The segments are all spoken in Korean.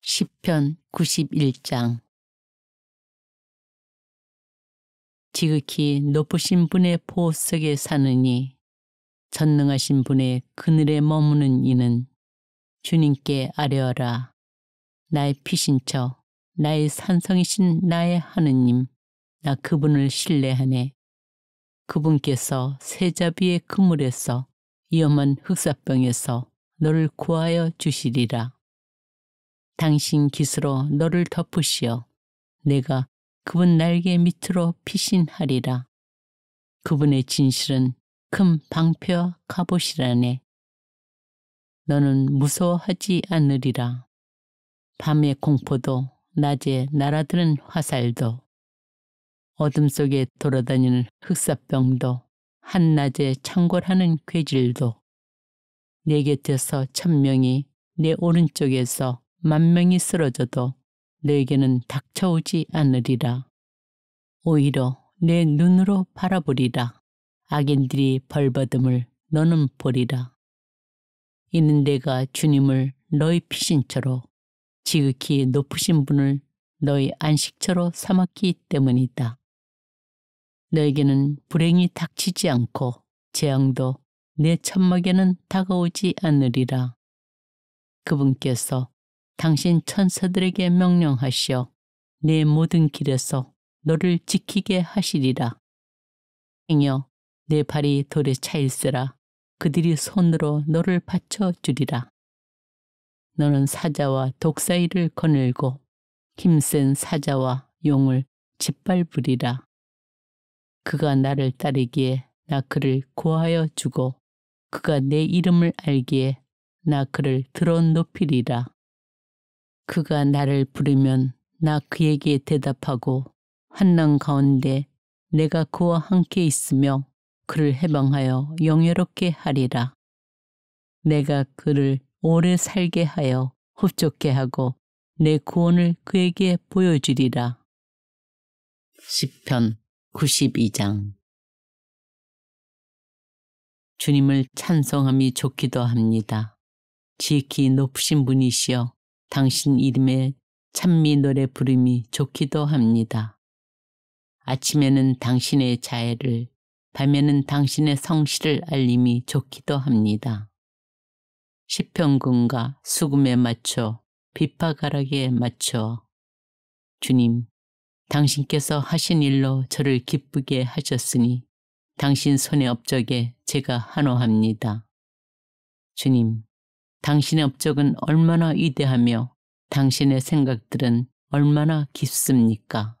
시편 91장. 지극히 높으신 분의 보호 속에 사느니 전능하신 분의 그늘에 머무는 이는 주님께 아뢰어라. 나의 피신처 나의 산성이신 나의 하느님, 나 그분을 신뢰하네. 그분께서 세자비의 그물에서 위험한 흑사병에서 너를 구하여 주시리라. 당신 깃으로 너를 덮으시어 내가 그분 날개 밑으로 피신하리라. 그분의 진실은 큰 방패와 갑옷이라네. 너는 무서워하지 않으리라. 밤의 공포도 낮에 날아드는 화살도 어둠 속에 돌아다니는 흑사병도 한낮에 창궐하는 괴질도 내 곁에서 1000명이 내 오른쪽에서 10,000명이 쓰러져도 너에게는 닥쳐오지 않으리라. 오히려 내 눈으로 바라보리라. 악인들이 벌받음을 너는 보리라. 이는 내가 주님을 너희 피신처로 지극히 높으신 분을 너희 안식처로 삼았기 때문이다. 너에게는 불행이 닥치지 않고 재앙도 내 천막에는 다가오지 않으리라. 그분께서 당신 천사들에게 명령하시어 내 모든 길에서 너를 지키게 하시리라. 행여 내 발이 돌에 차일세라. 그들이 손으로 너를 받쳐주리라. 너는 사자와 독사이를 거늘고 힘센 사자와 용을 짓밟으리라. 그가 나를 따르기에 나 그를 구하여 주고 그가 내 이름을 알기에 나 그를 들어 높이리라. 그가 나를 부르면 나 그에게 대답하고 환난 가운데 내가 그와 함께 있으며 그를 해방하여 영예롭게 하리라. 내가 그를 오래 살게 하여 흡족해 하고 내 구원을 그에게 보여주리라. 시편 92장. 주님을 찬송함이 좋기도 합니다. 지극히 높으신 분이시여 당신 이름에 찬미 노래 부름이 좋기도 합니다. 아침에는 당신의 자애를, 밤에는 당신의 성실을 알림이 좋기도 합니다. 시편군과 수금에 맞춰 비파가락에 맞춰 주님, 당신께서 하신 일로 저를 기쁘게 하셨으니 당신 손의 업적에 제가 한호합니다. 주님, 당신의 업적은 얼마나 위대하며 당신의 생각들은 얼마나 깊습니까?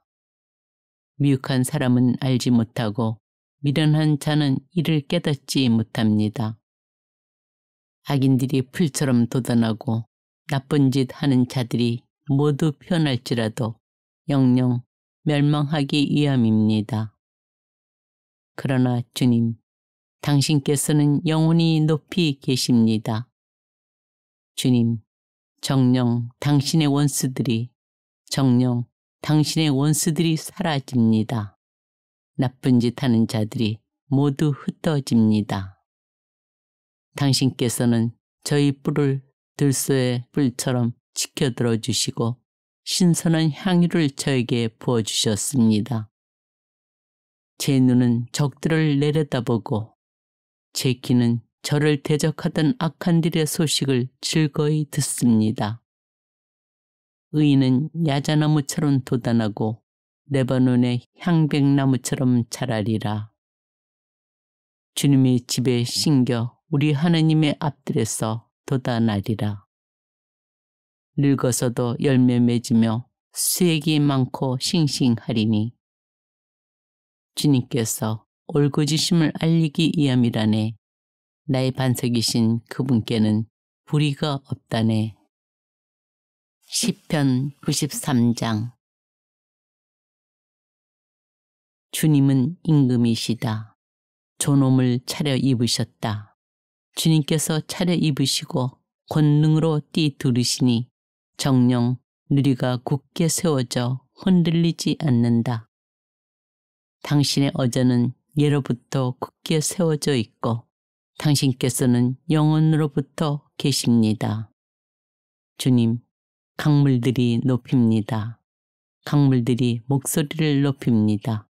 미혹한 사람은 알지 못하고 미련한 자는 이를 깨닫지 못합니다. 악인들이 풀처럼 돋아나고 나쁜 짓 하는 자들이 모두 변할지라도 영영 멸망하기 위함입니다. 그러나 주님, 당신께서는 영원히 높이 계십니다. 주님, 정녕 당신의 원수들이 사라집니다. 나쁜 짓 하는 자들이 모두 흩어집니다. 당신께서는 저희 뿔을 들소의 뿔처럼 지켜들어 주시고 신선한 향유를 저에게 부어주셨습니다. 제 눈은 적들을 내려다보고 제 귀는 저를 대적하던 악한들의 소식을 즐거이 듣습니다. 의인은 야자나무처럼 돋아나고 레바논의 향백나무처럼 자라리라. 주님의 집에 심겨 우리 하느님의 앞들에서 돋아나리라. 늙어서도 열매 맺으며 수액이 많고 싱싱하리니 주님께서 올고지심을 알리기 위함이라네. 나의 반석이신 그분께는 불의가 없다네. 시편 93장. 주님은 임금이시다. 존엄을 차려 입으셨다. 주님께서 차려 입으시고 권능으로 띠두르시니 정령 누리가 굳게 세워져 흔들리지 않는다. 당신의 어저는 예로부터 굳게 세워져 있고 당신께서는 영원으로부터 계십니다. 주님, 강물들이 높입니다. 강물들이 목소리를 높입니다.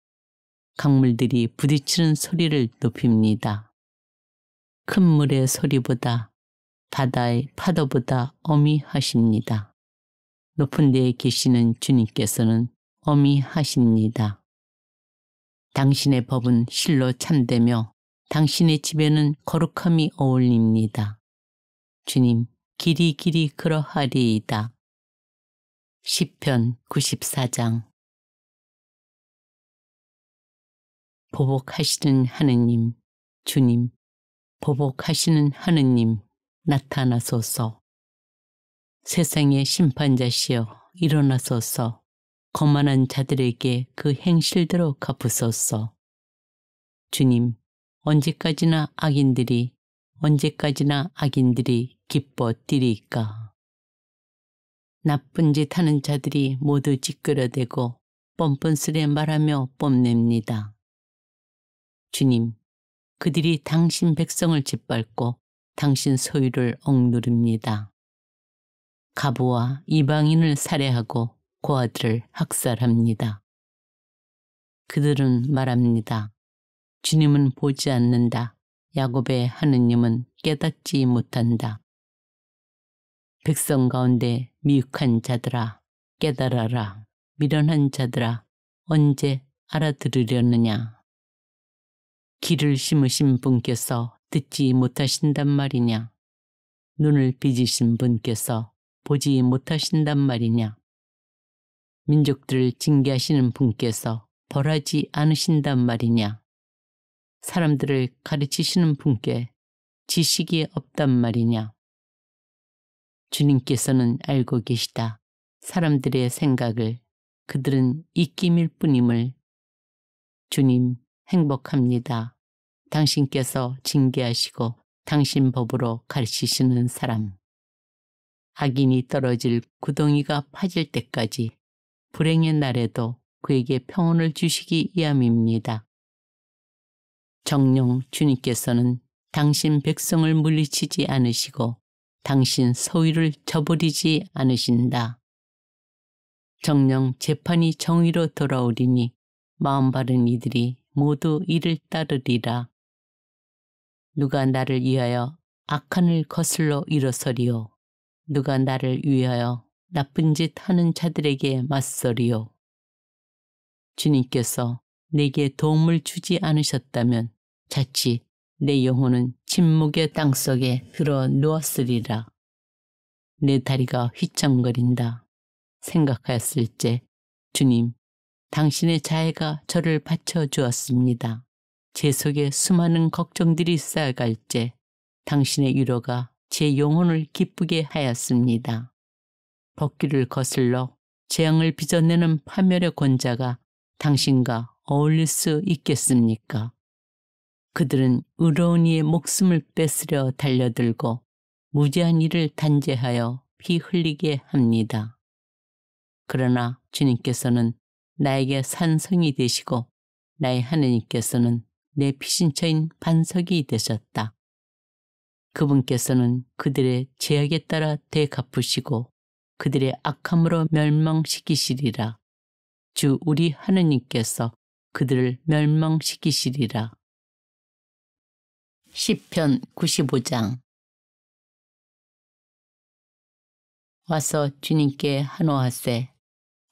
강물들이 부딪히는 소리를 높입니다. 큰 물의 소리보다 바다의 파도보다 어미하십니다. 높은 데에 계시는 주님께서는 어미하십니다. 당신의 법은 실로 참되며 당신의 집에는 거룩함이 어울립니다. 주님, 길이 길이 그러하리이다. 시편 94장. 보복하시는 하느님, 주님, 보복하시는 하느님, 나타나소서. 세상의 심판자시여 일어나소서. 거만한 자들에게 그 행실대로 갚으소서. 주님, 언제까지나 악인들이 기뻐 뛰리까. 나쁜 짓 하는 자들이 모두 찌끄러대고 뻔뻔스레 말하며 뽐냅니다. 주님, 그들이 당신 백성을 짓밟고 당신 소유를 억누릅니다. 가부와 이방인을 살해하고 고아들을 학살합니다. 그들은 말합니다. 주님은 보지 않는다. 야곱의 하느님은 깨닫지 못한다. 백성 가운데 미혹한 자들아 깨달아라. 미련한 자들아 언제 알아들으려느냐. 귀를 심으신 분께서 듣지 못하신단 말이냐. 눈을 빚으신 분께서 보지 못하신단 말이냐. 민족들을 징계하시는 분께서 벌하지 않으신단 말이냐. 사람들을 가르치시는 분께 지식이 없단 말이냐. 주님께서는 알고 계시다. 사람들의 생각을 그들은 입김일 뿐임을. 주님 행복합니다. 당신께서 징계하시고 당신 법으로 가르치시는 사람. 악인이 떨어질 구덩이가 파질 때까지 불행의 날에도 그에게 평온을 주시기 위함입니다. 정녕 주님께서는 당신 백성을 물리치지 않으시고 당신 소유를 저버리지 않으신다. 정녕 재판이 정의로 돌아오리니 마음 바른 이들이 모두 이를 따르리라. 누가 나를 위하여 악한 일 거슬러 일어서리요. 누가 나를 위하여 나쁜 짓 하는 자들에게 맞서리요. 주님께서 내게 도움을 주지 않으셨다면 자칫 내 영혼은 침묵의 땅속에 들어 누웠으리라. 내 다리가 휘청거린다. 생각하였을 때 주님, 당신의 자애가 저를 받쳐주었습니다. 제 속에 수많은 걱정들이 쌓여갈 때 당신의 위로가 제 영혼을 기쁘게 하였습니다. 벚길을 거슬러 재앙을 빚어내는 파멸의 권자가 당신과 어울릴 수 있겠습니까? 그들은 의로운 이의 목숨을 뺏으려 달려들고 무지한 이를 단죄하여 피 흘리게 합니다. 그러나 주님께서는 나에게 산성이 되시고 나의 하느님께서는 내 피신처인 반석이 되셨다. 그분께서는 그들의 죄악에 따라 되갚으시고 그들의 악함으로 멸망시키시리라. 주 우리 하느님께서 그들을 멸망시키시리라. 시편 95장. 와서 주님께 한호하세.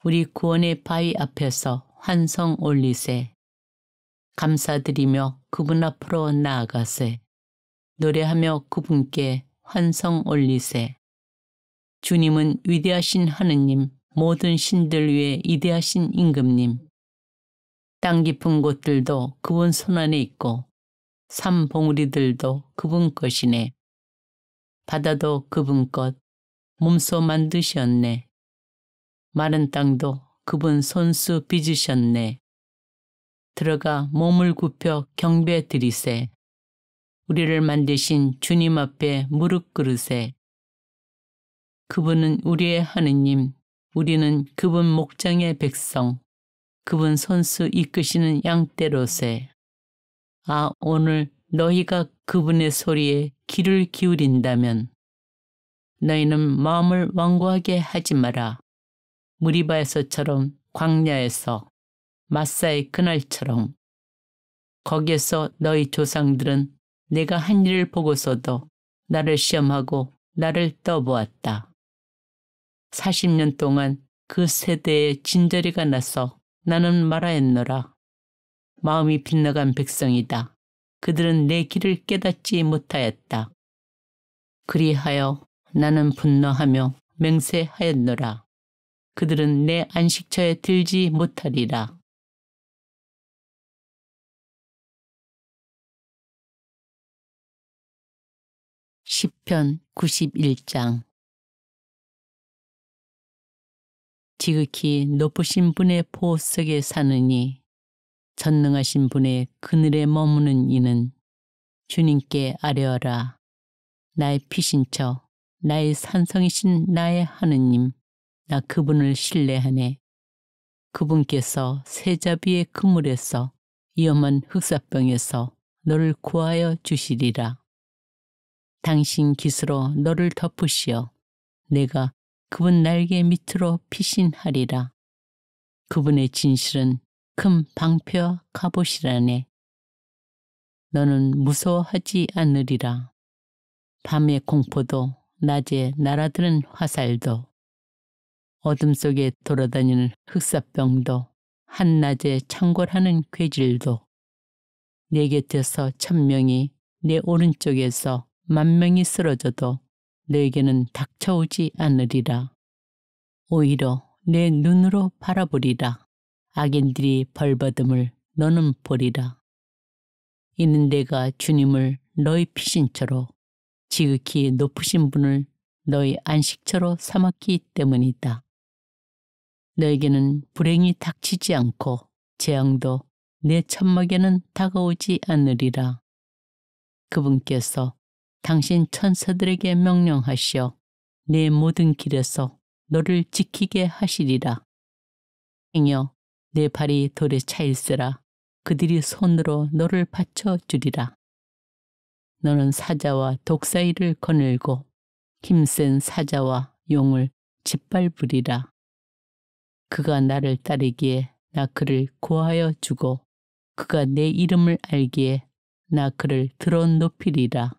우리 구원의 바위 앞에서 환성 올리세. 감사드리며 그분 앞으로 나아가세. 노래하며 그분께 환성 올리세. 주님은 위대하신 하느님, 모든 신들 위에 위대하신 임금님. 땅 깊은 곳들도 그분 손안에 있고 산 봉우리들도 그분 것이네. 바다도 그분 것, 몸소 만드셨네. 마른 땅도 그분 손수 빚으셨네. 들어가 몸을 굽혀 경배 드리세. 우리를 만드신 주님 앞에 무릎 꿇으세. 그분은 우리의 하느님, 우리는 그분 목장의 백성, 그분 손수 이끄시는 양떼로세. 아, 오늘 너희가 그분의 소리에 귀를 기울인다면 너희는 마음을 완고하게 하지 마라. 무리바에서처럼 광야에서 마사의 그날처럼. 거기에서 너희 조상들은 내가 한 일을 보고서도 나를 시험하고 나를 떠보았다. 40년 동안 그 세대에 진저리가 나서 나는 말하였노라. 마음이 빗나간 백성이다. 그들은 내 길을 깨닫지 못하였다. 그리하여 나는 분노하며 맹세하였노라. 그들은 내 안식처에 들지 못하리라. 시편 91장. 지극히 높으신 분의 보호 속에 사느니 전능하신 분의 그늘에 머무는 이는 주님께 아뢰어라. 나의 피신처 나의 산성이신 나의 하느님, 나 그분을 신뢰하네. 그분께서 세자비의 그물에서 위험한 흑사병에서 너를 구하여 주시리라. 당신 깃으로 너를 덮으시어 내가 그분 날개 밑으로 피신하리라. 그분의 진실은 큰 방패와 갑옷이라네. 너는 무서워하지 않으리라. 밤의 공포도 낮에 날아드는 화살도 어둠 속에 돌아다니는 흑사병도 한낮에 창궐하는 괴질도 내 곁에서 1000명이 내 오른쪽에서 10,000명이 쓰러져도 너에게는 닥쳐오지 않으리라. 오히려 내 눈으로 바라보리라. 악인들이 벌받음을 너는 보리라. 이는 내가 주님을 너희 피신처로 지극히 높으신 분을 너희 안식처로 삼았기 때문이다. 너에게는 불행이 닥치지 않고 재앙도 내 천막에는 다가오지 않으리라. 그분께서 당신 천사들에게 명령하시어 내 모든 길에서 너를 지키게 하시리라. 행여 내 발이 돌에 차일세라. 그들이 손으로 너를 받쳐주리라. 너는 사자와 독사이를 거늘고 힘센 사자와 용을 짓밟으리라. 그가 나를 따르기에 나 그를 구하여 주고 그가 내 이름을 알기에 나 그를 들어 높이리라.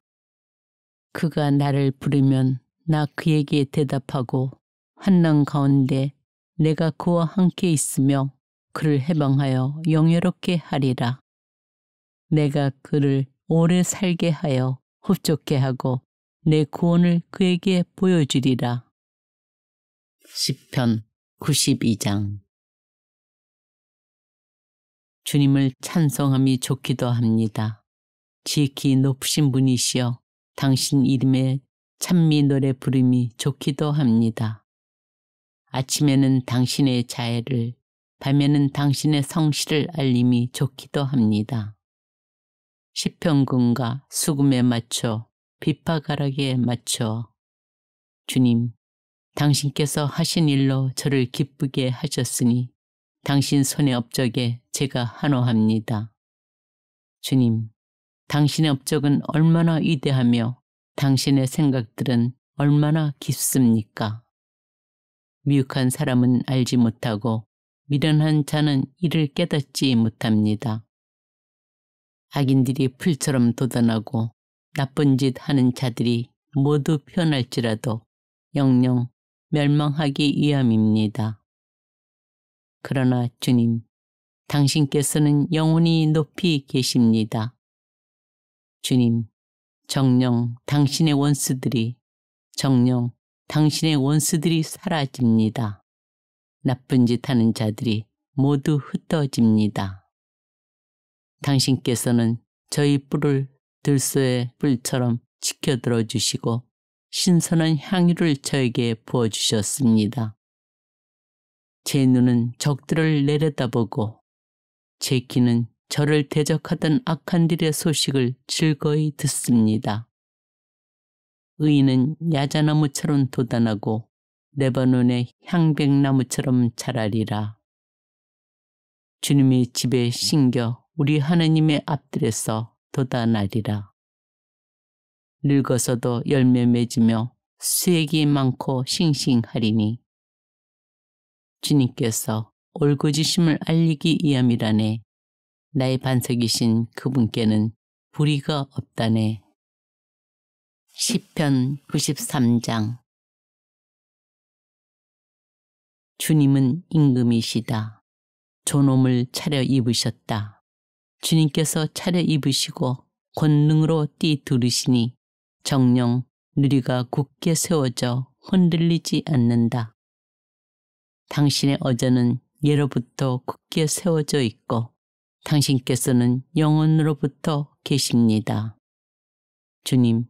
그가 나를 부르면 나 그에게 대답하고 환난 가운데 내가 그와 함께 있으며 그를 해방하여 영예롭게 하리라. 내가 그를 오래 살게 하여 흡족해 하고 내 구원을 그에게 보여주리라. 시편 92장. 주님을 찬송함이 좋기도 합니다. 지극히 높으신 분이시여 당신 이름에 찬미 노래 부름이 좋기도 합니다. 아침에는 당신의 자애를, 밤에는 당신의 성실을 알림이 좋기도 합니다. 시편군과 수금에 맞춰 비파가락에 맞춰 주님, 당신께서 하신 일로 저를 기쁘게 하셨으니 당신 손의 업적에 제가 환호합니다. 주님, 당신의 업적은 얼마나 위대하며 당신의 생각들은 얼마나 깊습니까? 미혹한 사람은 알지 못하고 미련한 자는 이를 깨닫지 못합니다. 악인들이 풀처럼 돋아나고 나쁜 짓 하는 자들이 모두 피어날지라도 영영 멸망하기 위함입니다. 그러나 주님, 당신께서는 영원히 높이 계십니다. 주님, 정녕 당신의 원수들이 사라집니다. 나쁜 짓 하는 자들이 모두 흩어집니다. 당신께서는 저희 뿔을 들소의 뿔처럼 지켜들어 주시고 신선한 향유를 저에게 부어주셨습니다. 제 눈은 적들을 내려다보고 제 귀는 저를 대적하던 악한들의 소식을 즐거이 듣습니다. 의인은 야자나무처럼 돋아나고 레바논의 향백나무처럼 자라리라. 주님의 집에 심겨 우리 하나님의 앞들에서 돋아나리라. 늙어서도 열매 맺으며 수액이 많고 싱싱하리니 주님께서 올고지심을 알리기 위함이라네. 나의 반석이신 그분께는 불의가 없다네. 시편 93장. 주님은 임금이시다. 존엄을 차려 입으셨다. 주님께서 차려 입으시고 권능으로 띠두르시니 정령 누리가 굳게 세워져 흔들리지 않는다. 당신의 어전은 예로부터 굳게 세워져 있고 당신께서는 영원으로부터 계십니다. 주님,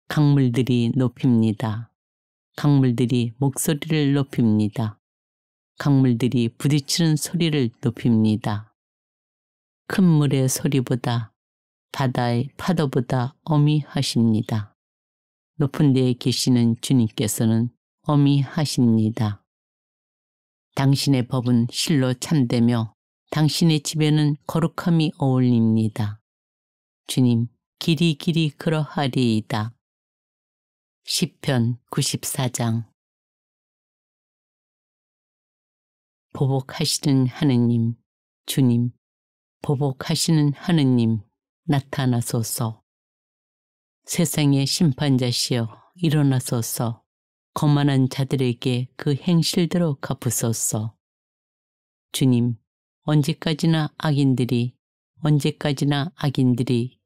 강물들이 높입니다. 강물들이 목소리를 높입니다. 강물들이 부딪히는 소리를 높입니다. 큰 물의 소리보다 바다의 파도보다 어미하십니다. 높은 데에 계시는 주님께서는 어미하십니다. 당신의 법은 실로 참되며 당신의 집에는 거룩함이 어울립니다. 주님, 길이 그러하리이다. 시편 94장. 보복하시는 하느님, 주님, 보복하시는 하느님, 나타나소서. 세상의 심판자시여 일어나소서. 거만한 자들에게 그 행실대로 갚으소서. 주님, 언제까지나 악인들이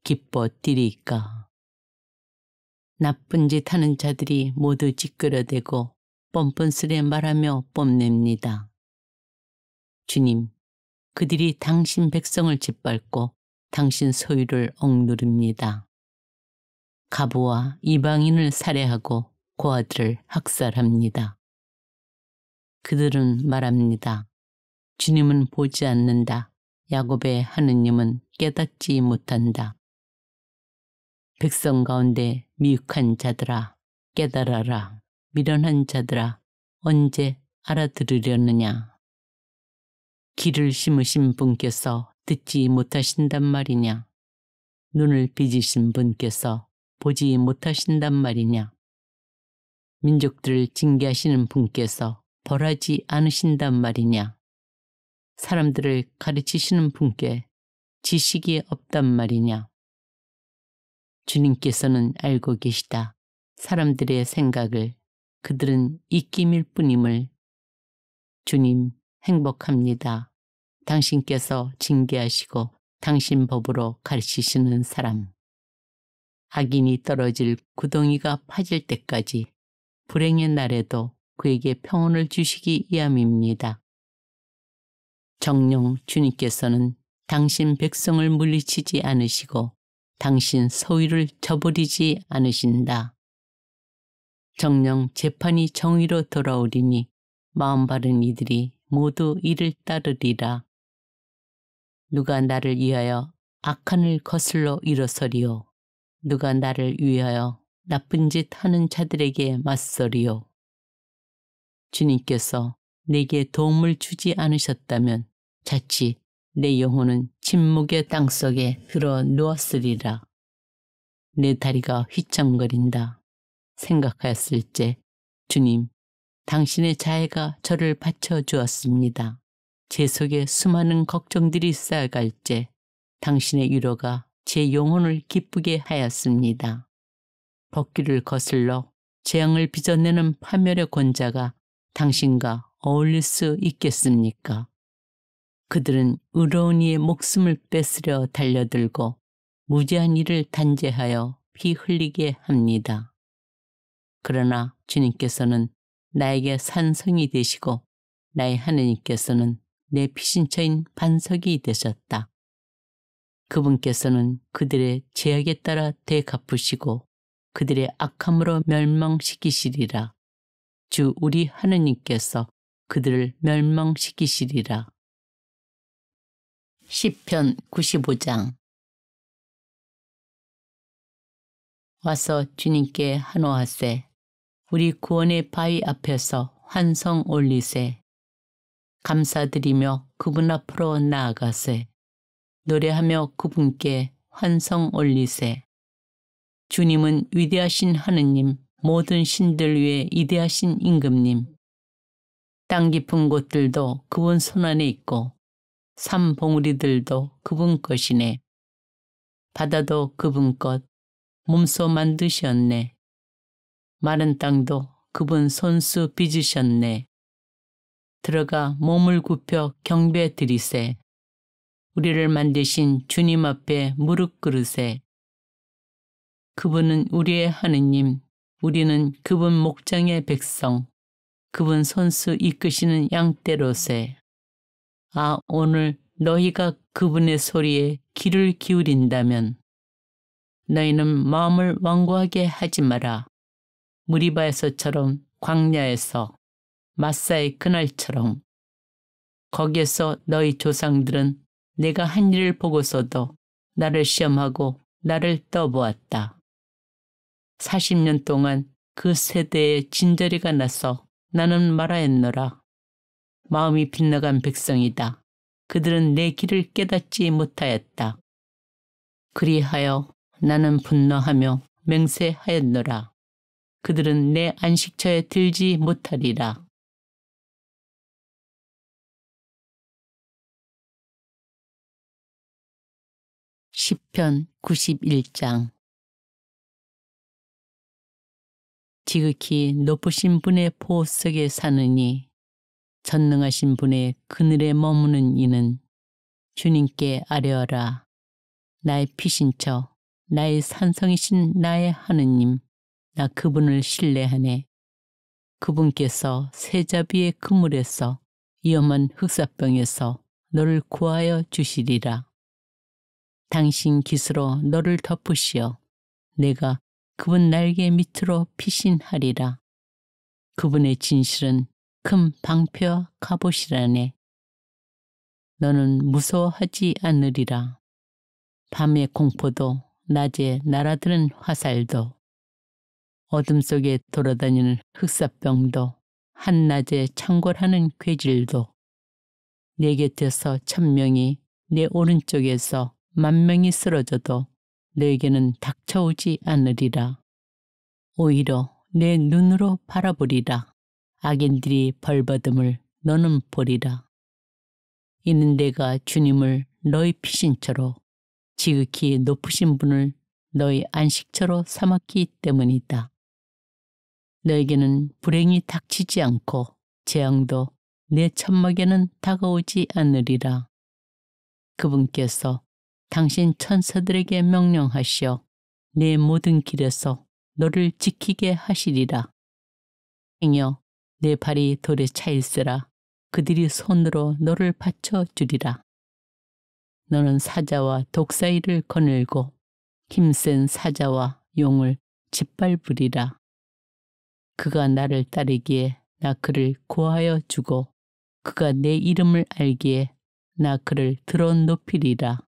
기뻐 뛰리까. 나쁜 짓 하는 자들이 모두 찌끄러대고 뻔뻔스레 말하며 뽐냅니다. 주님, 그들이 당신 백성을 짓밟고 당신 소유를 억누릅니다. 가부와 이방인을 살해하고 고아들을 학살합니다. 그들은 말합니다. 주님은 보지 않는다. 야곱의 하느님은 깨닫지 못한다. 백성 가운데 미혹한 자들아, 깨달아라. 미련한 자들아, 언제 알아들으려느냐. 길을 심으신 분께서 듣지 못하신단 말이냐. 눈을 빚으신 분께서 보지 못하신단 말이냐. 민족들을 징계하시는 분께서 벌하지 않으신단 말이냐. 사람들을 가르치시는 분께 지식이 없단 말이냐. 주님께서는 알고 계시다. 사람들의 생각을. 그들은 입김일 뿐임을. 주님, 행복합니다. 당신께서 징계하시고 당신 법으로 가르치시는 사람. 악인이 떨어질 구덩이가 파질 때까지 불행의 날에도 그에게 평온을 주시기 위함입니다. 정녕 주님께서는 당신 백성을 물리치지 않으시고 당신 소유를 저버리지 않으신다. 정녕 재판이 정의로 돌아오리니 마음 바른 이들이 모두 이를 따르리라. 누가 나를 위하여 악한 을 거슬러 일어서리요. 누가 나를 위하여 나쁜 짓 하는 자들에게 맞서리요. 주님께서 내게 도움을 주지 않으셨다면 자칫 내 영혼은 침묵의 땅속에 들어 누웠으리라. 내 다리가 휘청거린다. 생각하였을 때 주님, 당신의 자애가 저를 받쳐주었습니다. 제 속에 수많은 걱정들이 쌓여갈 때 당신의 위로가 제 영혼을 기쁘게 하였습니다. 벗기를 거슬러 재앙을 빚어내는 파멸의 권자가 당신과 어울릴 수 있겠습니까? 그들은 의로운 이의 목숨을 뺏으려 달려들고 무지한 이를 단죄하여 피 흘리게 합니다. 그러나 주님께서는 나에게 산성이 되시고 나의 하느님께서는 내 피신처인 반석이 되셨다. 그분께서는 그들의 죄악에 따라 되갚으시고 그들의 악함으로 멸망시키시리라. 주 우리 하느님께서 그들을 멸망시키시리라. 시편 95장. 와서 주님께 한호하세. 우리 구원의 바위 앞에서 환성 올리세. 감사드리며 그분 앞으로 나아가세. 노래하며 그분께 환성 올리세. 주님은 위대하신 하느님, 모든 신들 위에 이대하신 임금님. 땅 깊은 곳들도 그분 손안에 있고 산 봉우리들도 그분 것이네. 바다도 그분 것, 몸소 만드셨네. 마른 땅도 그분 손수 빚으셨네. 들어가 몸을 굽혀 경배 드리세. 우리를 만드신 주님 앞에 무릎 꿇으세. 그분은 우리의 하느님, 우리는 그분 목장의 백성, 그분 손수 이끄시는 양떼로세. 아, 오늘 너희가 그분의 소리에 귀를 기울인다면 너희는 마음을 완고하게 하지 마라. 무리바에서처럼 광야에서 마사의 그날처럼. 거기에서 너희 조상들은 내가 한 일을 보고서도 나를 시험하고 나를 떠보았다. 40년 동안 그 세대에 진저리가 나서 나는 말하였노라. 마음이 빗나간 백성이다. 그들은 내 길을 깨닫지 못하였다. 그리하여 나는 분노하며 맹세하였노라. 그들은 내 안식처에 들지 못하리라. 시편 91장. 지극히 높으신 분의 보호 속에 사느니 전능하신 분의 그늘에 머무는 이는 주님께 아뢰어라. 나의 피신처, 나의 산성이신 나의 하느님, 나 그분을 신뢰하네. 그분께서 세자비의 그물에서 위험한 흑사병에서 너를 구하여 주시리라. 당신 깃으로 너를 덮으시어 내가 그분 날개 밑으로 피신하리라. 그분의 진실은 큰 방패와 갑옷이라네. 너는 무서워하지 않으리라. 밤의 공포도 낮에 날아드는 화살도 어둠 속에 돌아다니는 흑사병도 한낮에 창궐하는 괴질도 내 곁에서 1000명이 내 오른쪽에서 10,000명이 쓰러져도 너에게는 닥쳐오지 않으리라. 오히려 내 눈으로 바라보리라. 악인들이 벌받음을 너는 보리라. 이는 내가 주님을 너희 피신처로 지극히 높으신 분을 너희 안식처로 삼았기 때문이다. 너에게는 불행이 닥치지 않고 재앙도 내 천막에는 다가오지 않으리라. 그분께서 당신 천사들에게 명령하시어 내 모든 길에서 너를 지키게 하시리라. 행여 내 발이 돌에 차일세라. 그들이 손으로 너를 받쳐주리라. 너는 사자와 독사이를 거늘고 힘센 사자와 용을 짓밟으리라. 그가 나를 따르기에 나 그를 구하여 주고 그가 내 이름을 알기에 나 그를 들어 높이리라.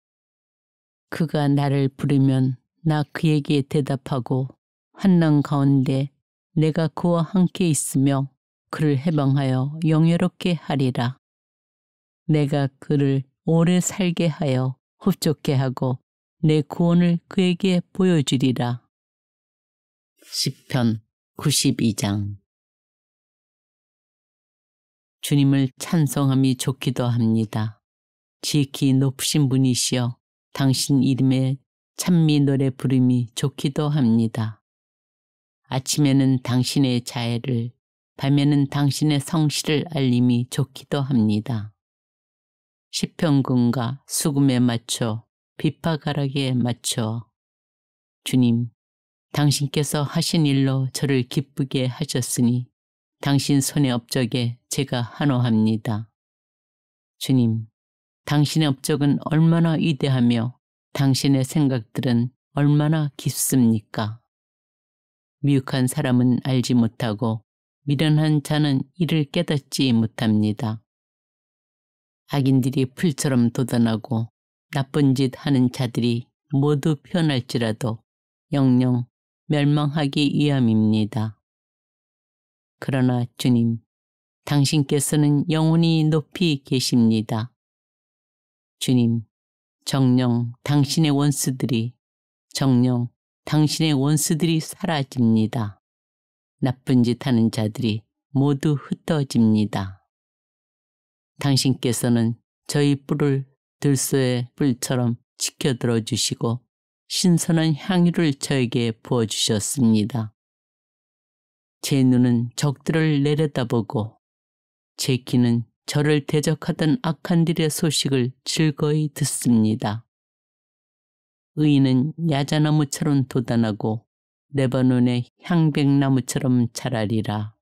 그가 나를 부르면 나 그에게 대답하고 환난 가운데 내가 그와 함께 있으며 그를 해방하여 영예롭게 하리라. 내가 그를 오래 살게 하여 흡족해 하고 내 구원을 그에게 보여주리라. 시편 92장. 주님을 찬송함이 좋기도 합니다. 지극히 높으신 분이시여 당신 이름에 찬미 노래 부름이 좋기도 합니다. 아침에는 당신의 자애를, 밤에는 당신의 성실을 알림이 좋기도 합니다. 시편군과 수금에 맞춰 비파가락에 맞춰 주님, 당신께서 하신 일로 저를 기쁘게 하셨으니 당신 손의 업적에 제가 환호합니다. 주님, 당신의 업적은 얼마나 위대하며 당신의 생각들은 얼마나 깊습니까? 미혹한 사람은 알지 못하고 미련한 자는 이를 깨닫지 못합니다. 악인들이 풀처럼 돋아나고 나쁜 짓 하는 자들이 모두 피어날지라도 영영 멸망하기 위함입니다. 그러나 주님, 당신께서는 영원히 높이 계십니다. 주님, 정녕 당신의 원수들이 사라집니다. 나쁜 짓 하는 자들이 모두 흩어집니다. 당신께서는 저희 뿔을 들소의 뿔처럼 지켜들어 주시고 신선한 향유를 저에게 부어주셨습니다. 제 눈은 적들을 내려다보고 제 귀는 저를 대적하던 악한들의 소식을 즐거이 듣습니다. 의인은 야자나무처럼 돋아나고 레바논의 향백나무처럼 자라리라.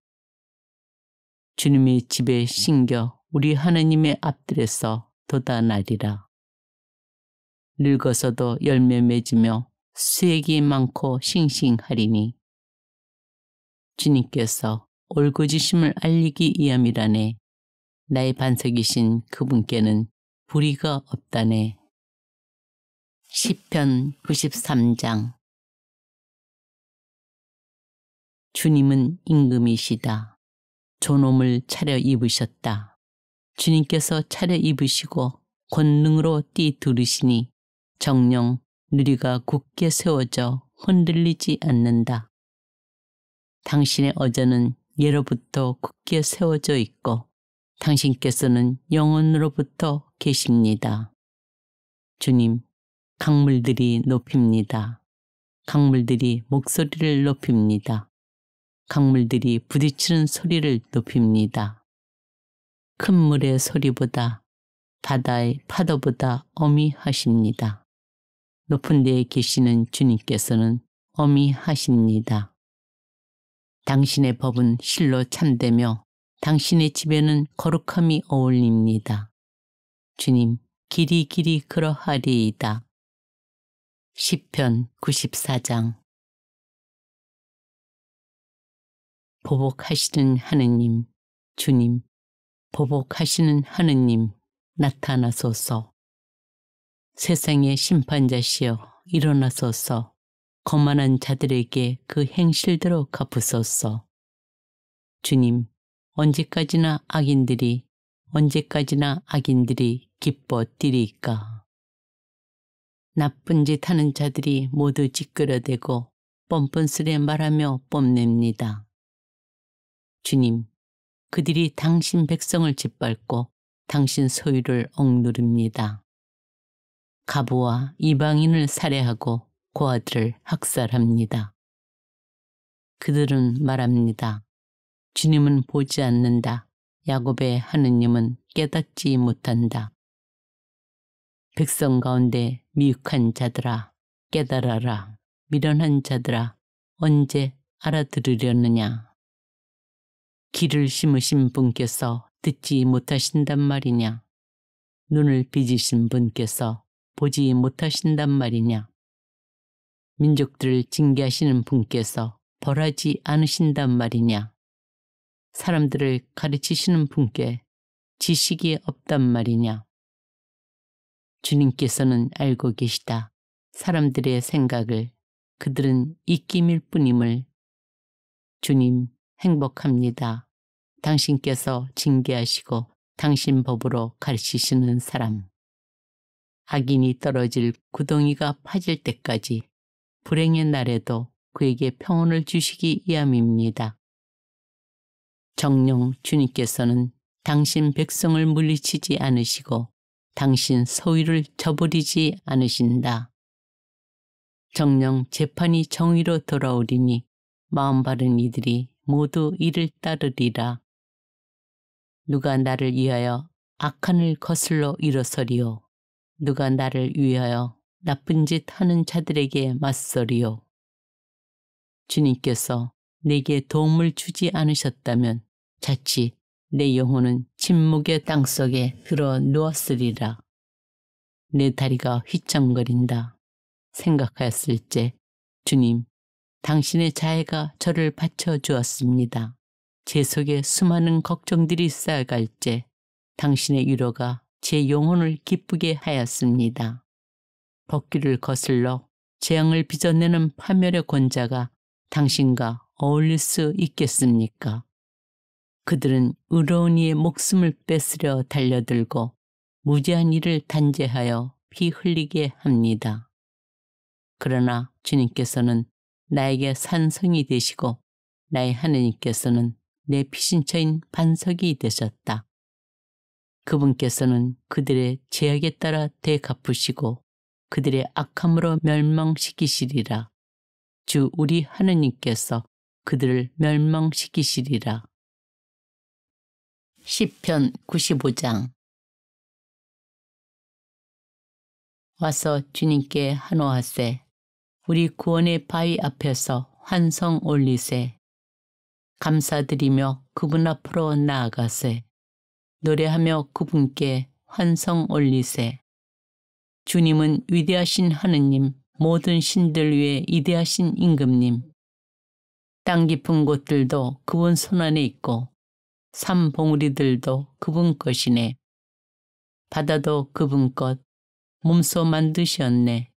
주님의 집에 심겨 우리 하느님의 앞들에서 돋아나리라. 늙어서도 열매 맺으며 수액이 많고 싱싱하리니 주님께서 올고지심을 알리기 위함이라네. 나의 반석이신 그분께는 불의가 없다네. 시편 93장. 주님은 임금이시다. 존엄을 차려 입으셨다. 주님께서 차려 입으시고 권능으로 띠두르시니 정령 누리가 굳게 세워져 흔들리지 않는다. 당신의 어전은 예로부터 굳게 세워져 있고 당신께서는 영원으로부터 계십니다. 주님, 강물들이 높입니다. 강물들이 목소리를 높입니다. 강물들이 부딪히는 소리를 높입니다. 큰 물의 소리보다 바다의 파도보다 어미하십니다. 높은 데에 계시는 주님께서는 어미하십니다. 당신의 법은 실로 참되며 당신의 집에는 거룩함이 어울립니다. 주님, 길이 그러하리이다. 시편 94장. 보복하시는 하느님, 주님, 보복하시는 하느님, 나타나소서. 세상의 심판자시여 일어나소서. 거만한 자들에게 그 행실대로 갚으소서. 주님, 언제까지나 악인들이 기뻐 뛰리까. 나쁜 짓 하는 자들이 모두 찌끄러대고 뻔뻔스레 말하며 뽐냅니다. 주님, 그들이 당신 백성을 짓밟고 당신 소유를 억누릅니다. 가부와 이방인을 살해하고 고아들을 학살합니다. 그들은 말합니다. 주님은 보지 않는다. 야곱의 하느님은 깨닫지 못한다. 백성 가운데 미혹한 자들아 깨달아라. 미련한 자들아 언제 알아들으려느냐. 귀를 심으신 분께서 듣지 못하신단 말이냐. 눈을 빚으신 분께서 보지 못하신단 말이냐. 민족들을 징계하시는 분께서 벌하지 않으신단 말이냐. 사람들을 가르치시는 분께 지식이 없단 말이냐. 주님께서는 알고 계시다. 사람들의 생각을. 그들은 입김일 뿐임을. 주님, 행복합니다. 당신께서 징계하시고 당신 법으로 가르치시는 사람. 악인이 떨어질 구덩이가 파질 때까지 불행의 날에도 그에게 평온을 주시기 위함입니다. 정녕 주님께서는 당신 백성을 물리치지 않으시고 당신 소유를 저버리지 않으신다. 정녕 재판이 정의로 돌아오리니 마음 바른 이들이 모두 이를 따르리라. 누가 나를 위하여 악한 을 거슬러 일어서리요. 누가 나를 위하여 나쁜 짓 하는 자들에게 맞서리요. 주님께서 내게 도움을 주지 않으셨다면 자칫 내 영혼은 침묵의 땅속에 들어 누웠으리라. 내 다리가 휘청거린다. 생각하였을째 주님, 당신의 자애가 저를 받쳐주었습니다. 제 속에 수많은 걱정들이 쌓여갈째 당신의 위로가 제 영혼을 기쁘게 하였습니다. 벗기를 거슬러 재앙을 빚어내는 파멸의 권자가 당신과 어울릴 수 있겠습니까? 그들은 의로운 이의 목숨을 뺏으려 달려들고 무지한 이를 단죄하여 피 흘리게 합니다. 그러나 주님께서는 나에게 산성이 되시고 나의 하느님께서는 내 피신처인 반석이 되셨다. 그분께서는 그들의 죄악에 따라 되갚으시고 그들의 악함으로 멸망시키시리라. 주 우리 하느님께서 그들을 멸망시키시리라. 시편 95장. 와서 주님께 한호하세. 우리 구원의 바위 앞에서 환성 올리세. 감사드리며 그분 앞으로 나아가세. 노래하며 그분께 환성 올리세. 주님은 위대하신 하느님, 모든 신들 위에 위대하신 임금님. 땅 깊은 곳들도 그분 손안에 있고 산 봉우리들도 그분 것이네. 바다도 그분 것, 몸소 만드셨네.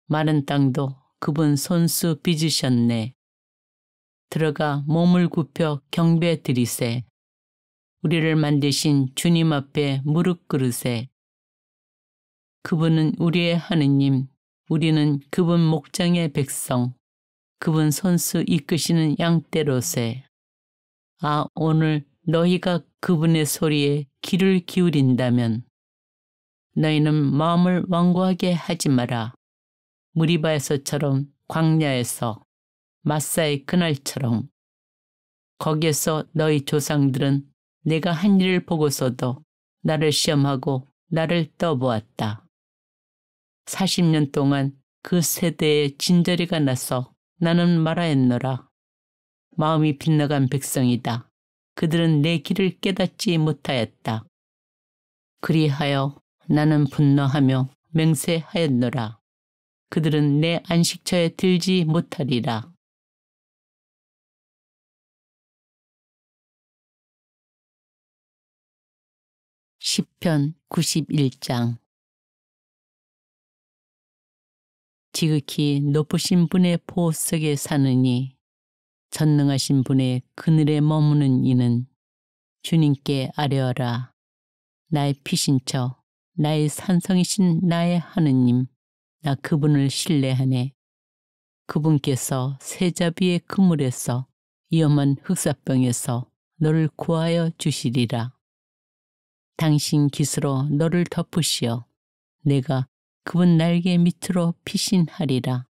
마른 땅도 그분 손수 빚으셨네. 들어가 몸을 굽혀 경배 드리세. 우리를 만드신 주님 앞에 무릎 꿇으세. 그분은 우리의 하느님, 우리는 그분 목장의 백성, 그분 손수 이끄시는 양떼로세. 아, 오늘 너희가 그분의 소리에 귀를 기울인다면 너희는 마음을 완고하게 하지 마라. 무리바에서처럼 광야에서 마사의 그날처럼. 거기에서 너희 조상들은 내가 한 일을 보고서도 나를 시험하고 나를 떠보았다. 40년 동안 그 세대에 진저리가 나서 나는 말하였노라. 마음이 빗나간 백성이다. 그들은 내 길을 깨닫지 못하였다. 그리하여 나는 분노하며 맹세하였노라. 그들은 내 안식처에 들지 못하리라. 시편 91장. 지극히 높으신 분의 보호 속에 사느니 전능하신 분의 그늘에 머무는 이는 주님께 아뢰어라. 나의 피신처, 나의 산성이신 나의 하느님, 나 그분을 신뢰하네. 그분께서 세자비의 그물에서 위험한 흑사병에서 너를 구하여 주시리라. 당신 깃으로 너를 덮으시어 내가 그분 날개 밑으로 피신하리라.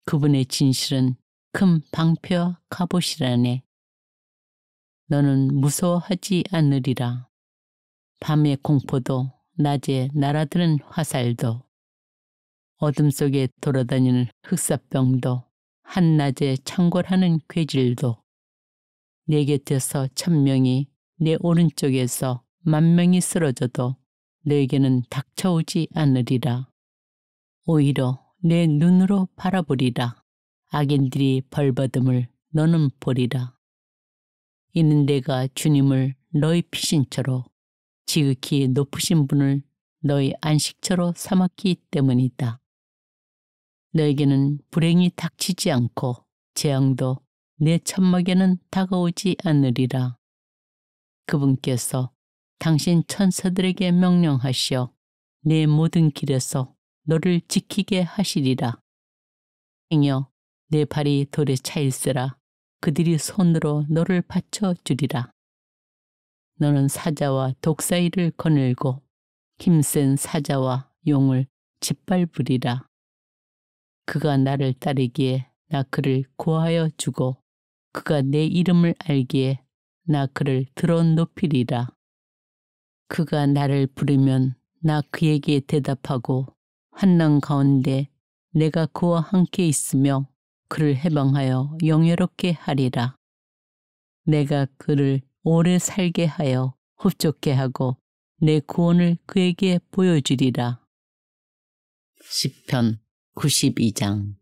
그분의 진실은 큰 방패와 갑옷이라네. 너는 무서워하지 않으리라. 밤의 공포도 낮에 날아드는 화살도 어둠 속에 돌아다니는 흑사병도 한낮에 창궐하는 괴질도 내 곁에서 1000명이 내 오른쪽에서 10,000명이 쓰러져도 너에게는 닥쳐오지 않으리라. 오히려 내 눈으로 바라보리라. 악인들이 벌받음을 너는 보리라. 이는 내가 주님을 너희 피신처로 지극히 높으신 분을 너희 안식처로 삼았기 때문이다. 너에게는 불행이 닥치지 않고 재앙도 내 천막에는 다가오지 않으리라. 그분께서 당신 천사들에게 명령하시어 내 모든 길에서 너를 지키게 하시리라. 행여 내 발이 돌에 차일세라. 그들이 손으로 너를 받쳐주리라. 너는 사자와 독사이를 거늘고 힘센 사자와 용을 짓밟으리라. 그가 나를 따르기에 나 그를 구하여 주고 그가 내 이름을 알기에 나 그를 들어 높이리라. 그가 나를 부르면 나 그에게 대답하고 환난 가운데 내가 그와 함께 있으며 그를 해방하여 영예롭게 하리라. 내가 그를 오래 살게 하여 흡족해 하고 내 구원을 그에게 보여주리라. 시편 92장.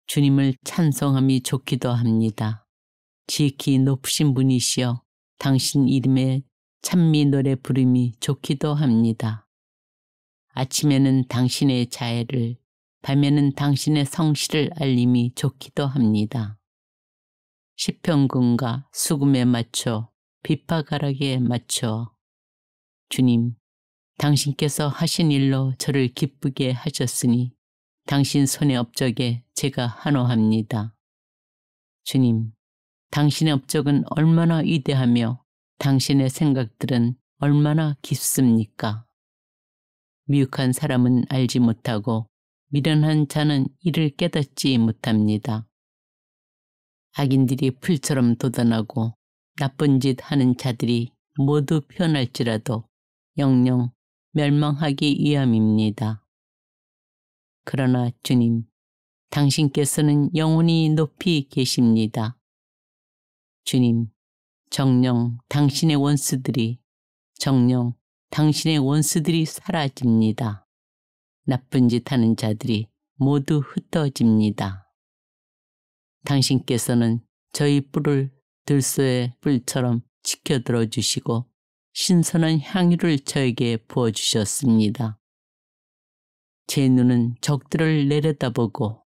주님을 찬송함이 좋기도 합니다. 지극히 높으신 분이시여 당신 이름에 찬미 노래 부름이 좋기도 합니다. 아침에는 당신의 자애를, 밤에는 당신의 성실을 알림이 좋기도 합니다. 시편군과 수금에 맞춰 비파가락에 맞춰 주님, 당신께서 하신 일로 저를 기쁘게 하셨으니 당신 손의 업적에 제가 한호합니다. 주님, 당신의 업적은 얼마나 위대하며 당신의 생각들은 얼마나 깊습니까? 미혹한 사람은 알지 못하고 미련한 자는 이를 깨닫지 못합니다. 악인들이 풀처럼 돋아나고 나쁜 짓 하는 자들이 모두 변할지라도 영영 멸망하기 위함입니다. 그러나 주님, 당신께서는 영원히 높이 계십니다. 주님, 정녕 당신의 원수들이 사라집니다. 나쁜 짓 하는 자들이 모두 흩어집니다. 당신께서는 저희 뿔을 들소의 뿔처럼 지켜들어 주시고 신선한 향유를 저에게 부어주셨습니다. 제 눈은 적들을 내려다보고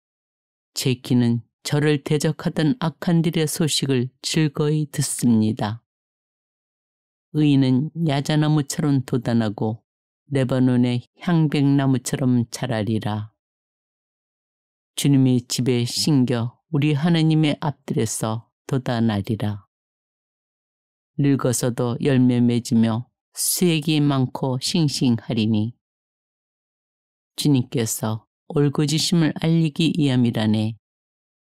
제 귀는 저를 대적하던 악한들의 소식을 즐거이 듣습니다. 의인은 야자나무처럼 돋아나고 레바논의 향백나무처럼 자라리라. 주님의 집에 심겨 우리 하나님의 앞들에서 돋아나리라. 늙어서도 열매 맺으며 수액이 많고 싱싱하리니 주님께서 올고지심을 알리기 위함이라네.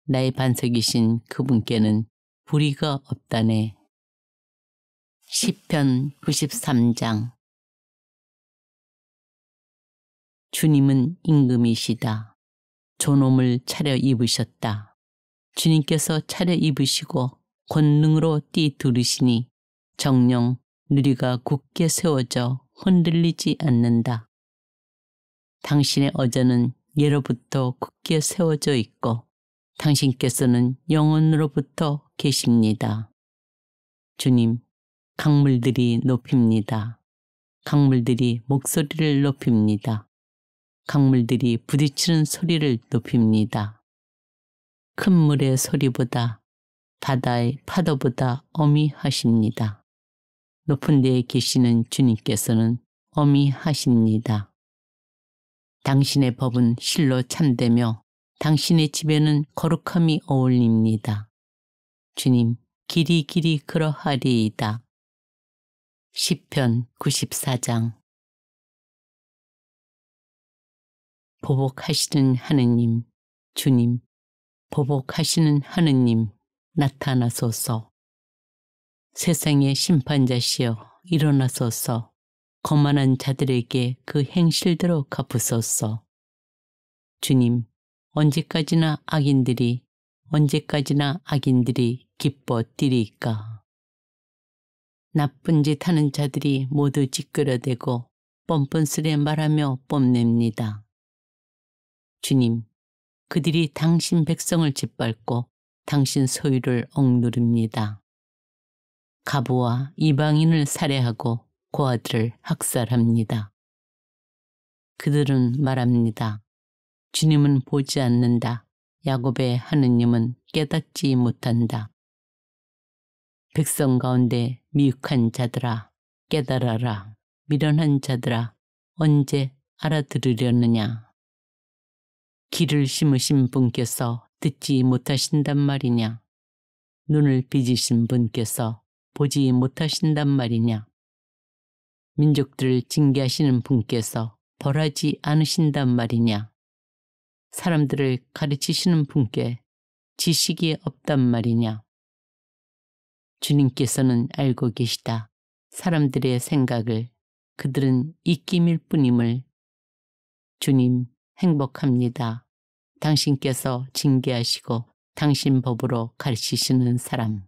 나의 반석이신 그분께는 불의가 없다네. 시편 93장. 주님은 임금이시다. 존엄을 차려 입으셨다. 주님께서 차려 입으시고 권능으로 띠두르시니 정령 누리가 굳게 세워져 흔들리지 않는다. 당신의 어저는 예로부터 굳게 세워져 있고 당신께서는 영원으로부터 계십니다. 주님, 강물들이 높입니다. 강물들이 목소리를 높입니다. 강물들이 부딪히는 소리를 높입니다. 큰 물의 소리보다 바다의 파도보다 어미하십니다. 높은 데에 계시는 주님께서는 어미하십니다. 당신의 법은 실로 참되며 당신의 집에는 거룩함이 어울립니다. 주님, 길이 그러하리이다. 시편 94장. 보복하시는 하느님, 주님, 보복하시는 하느님, 나타나소서. 세상의 심판자시여 일어나소서. 거만한 자들에게 그 행실대로 갚으소서. 주님, 언제까지나 악인들이 기뻐 뛰리까. 나쁜 짓 하는 자들이 모두 찌끄러대고 뻔뻔스레 말하며 뽐냅니다. 주님, 그들이 당신 백성을 짓밟고 당신 소유를 억누릅니다. 가부와 이방인을 살해하고 고아들을 학살합니다. 그들은 말합니다. 주님은 보지 않는다. 야곱의 하느님은 깨닫지 못한다. 백성 가운데 미혹한 자들아 깨달아라. 미련한 자들아 언제 알아들으려느냐. 귀를 심으신 분께서 듣지 못하신단 말이냐. 눈을 빚으신 분께서 보지 못하신단 말이냐. 민족들을 징계하시는 분께서 벌하지 않으신단 말이냐. 사람들을 가르치시는 분께 지식이 없단 말이냐. 주님께서는 알고 계시다. 사람들의 생각을 그들은 입김일 뿐임을. 주님 행복합니다. 당신께서 징계하시고 당신 법으로 가르치시는 사람.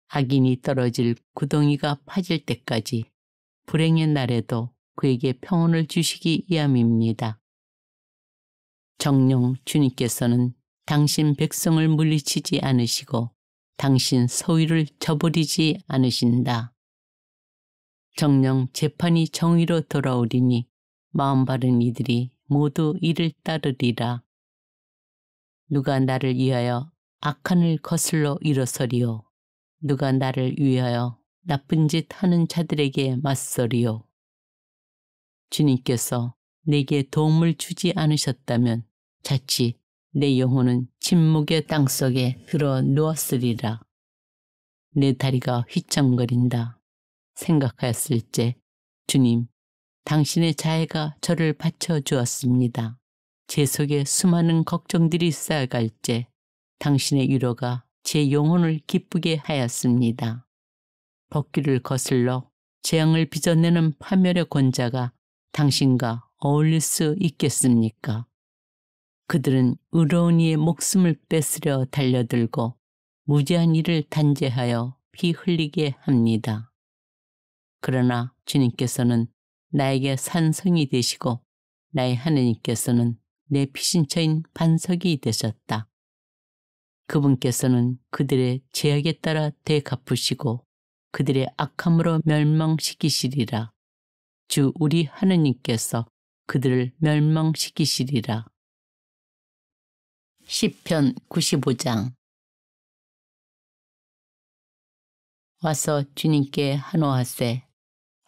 악인이 떨어질 구덩이가 파질 때까지 불행의 날에도 그에게 평온을 주시기 위함입니다. 정녕 주님께서는 당신 백성을 물리치지 않으시고 당신 소유를 저버리지 않으신다. 정녕 재판이 정의로 돌아오리니 마음 바른 이들이 모두 이를 따르리라. 누가 나를 위하여 악한 을 거슬러 일어서리요. 누가 나를 위하여 나쁜 짓 하는 자들에게 맞서리요. 주님께서 내게 도움을 주지 않으셨다면 자칫 내 영혼은 침묵의 땅속에 들어 누웠으리라. 내 다리가 휘청거린다 생각하였을때 주님, 당신의 자애가 저를 받쳐주었습니다. 제 속에 수많은 걱정들이 쌓여갈 때 당신의 위로가 제 영혼을 기쁘게 하였습니다. 벗기를 거슬러 재앙을 빚어내는 파멸의 권자가 당신과 어울릴 수 있겠습니까? 그들은 의로운 이의 목숨을 뺏으려 달려들고 무지한 일을 단죄하여 피 흘리게 합니다. 그러나 주님께서는 나에게 산성이 되시고 나의 하느님께서는 내 피신처인 반석이 되셨다. 그분께서는 그들의 죄악에 따라 되갚으시고 그들의 악함으로 멸망시키시리라. 주 우리 하느님께서 그들을 멸망시키시리라. 시편 95장. 와서 주님께 한호하세.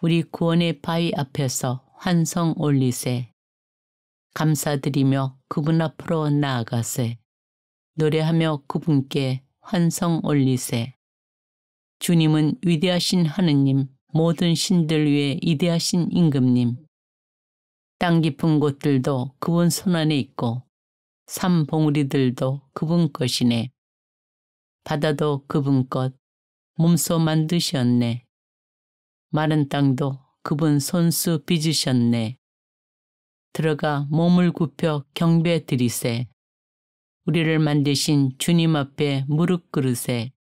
우리 구원의 바위 앞에서 환성 올리세. 감사드리며 그분 앞으로 나아가세. 노래하며 그분께 환성 올리세. 주님은 위대하신 하느님, 모든 신들 위에 위대하신 임금님. 땅 깊은 곳들도 그분 손안에 있고 산 봉우리들도 그분 것이네. 바다도 그분 것, 몸소 만드셨네. 마른 땅도 그분 손수 빚으셨네. 들어가 몸을 굽혀 경배 드리세. 우리를 만드신 주님 앞에 무릎 꿇으세.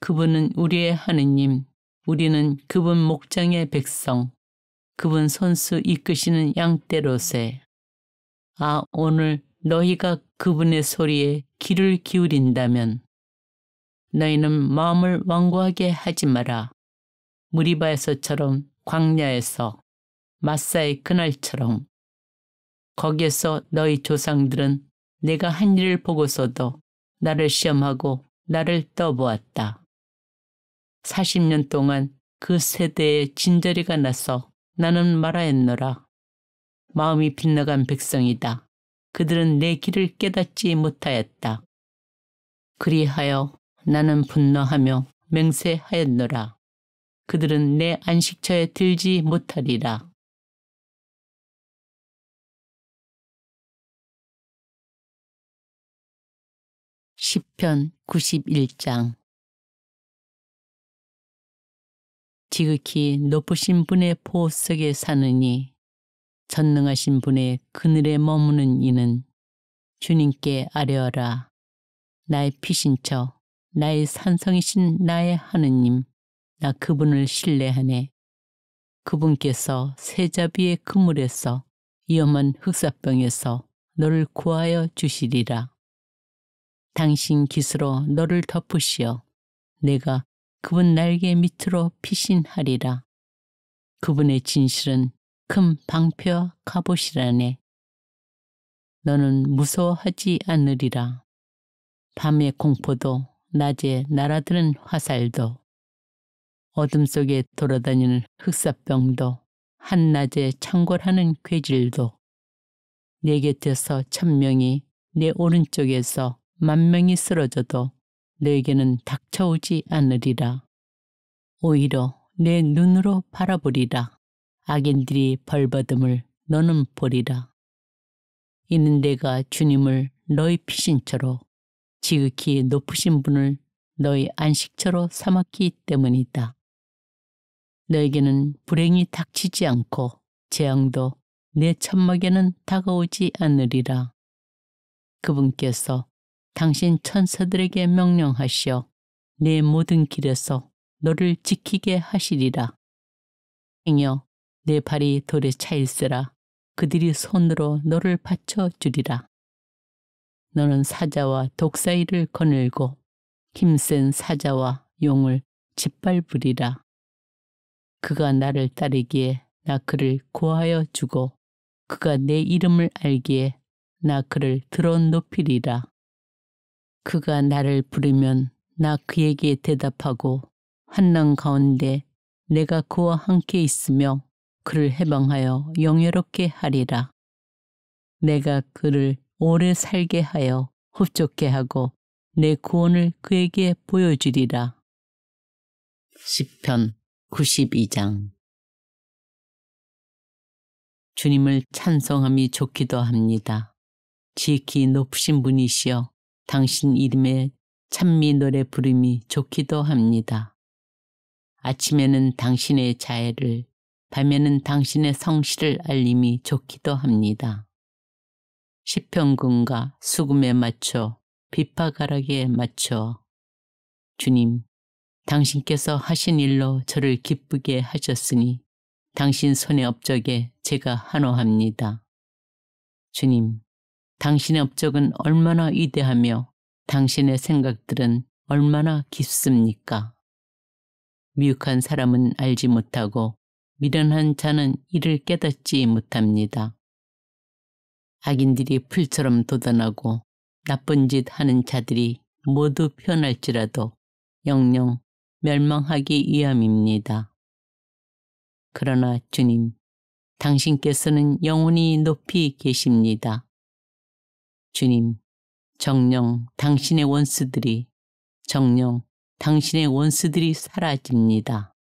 그분은 우리의 하느님, 우리는 그분 목장의 백성, 그분 손수 이끄시는 양떼로세. 아, 오늘 너희가 그분의 소리에 귀를 기울인다면 너희는 마음을 완고하게 하지 마라. 무리바에서처럼 광야에서 마사의 그날처럼. 거기에서 너희 조상들은 내가 한 일을 보고서도 나를 시험하고 나를 떠보았다. 40년 동안 그 세대에 진저리가 나서 나는 말하였노라. 마음이 빗나간 백성이다. 그들은 내 길을 깨닫지 못하였다. 그리하여 나는 분노하며 맹세하였노라. 그들은 내 안식처에 들지 못하리라. 시편 91장. 지극히 높으신 분의 보호 속에 사느니 전능하신 분의 그늘에 머무는 이는 주님께 아뢰어라. 나의 피신처, 나의 산성이신 나의 하느님, 나 그분을 신뢰하네. 그분께서 세자비의 그물에서 위험한 흑사병에서 너를 구하여 주시리라. 당신 깃으로 너를 덮으시어 내가 그분 날개 밑으로 피신하리라. 그분의 진실은 큰 방패와 갑옷이라네. 너는 무서워하지 않으리라. 밤의 공포도 낮에 날아드는 화살도 어둠 속에 돌아다니는 흑사병도 한낮에 창궐하는 괴질도 내 곁에서 1000명이 내 오른쪽에서 10,000명이 쓰러져도 너에게는 닥쳐오지 않으리라. 오히려 내 눈으로 바라보리라. 악인들이 벌받음을 너는 보리라. 이는 내가 주님을 너희 피신처로 지극히 높으신 분을 너희 안식처로 삼았기 때문이다. 너에게는 불행이 닥치지 않고 재앙도 내 천막에는 다가오지 않으리라. 그분께서 당신 천사들에게 명령하시어 내 모든 길에서 너를 지키게 하시리라. 행여 내 발이 돌에 차일세라. 그들이 손으로 너를 받쳐주리라. 너는 사자와 독사이를 거늘고 힘센 사자와 용을 짓밟으리라. 그가 나를 따르기에 나 그를 구하여 주고 그가 내 이름을 알기에 나 그를 들어 높이리라. 그가 나를 부르면 나 그에게 대답하고 환난 가운데 내가 그와 함께 있으며 그를 해방하여 영예롭게 하리라. 내가 그를 오래 살게 하여 흡족해 하고 내 구원을 그에게 보여주리라. 시편 92장. 주님을 찬송함이 좋기도 합니다. 지극히 높으신 분이시여 당신 이름에 찬미 노래 부름이 좋기도 합니다. 아침에는 당신의 자애를, 밤에는 당신의 성실을 알림이 좋기도 합니다. 시편군과 수금에 맞춰 비파가락에 맞춰 주님, 당신께서 하신 일로 저를 기쁘게 하셨으니 당신 손의 업적에 제가 환호합니다. 주님, 당신의 업적은 얼마나 위대하며 당신의 생각들은 얼마나 깊습니까? 미혹한 사람은 알지 못하고 미련한 자는 이를 깨닫지 못합니다. 악인들이 풀처럼 돋아나고 나쁜 짓 하는 자들이 모두 편할지라도 영영 멸망하기 위함입니다. 그러나 주님, 당신께서는 영원히 높이 계십니다. 주님, 정녕 당신의 원수들이 사라집니다.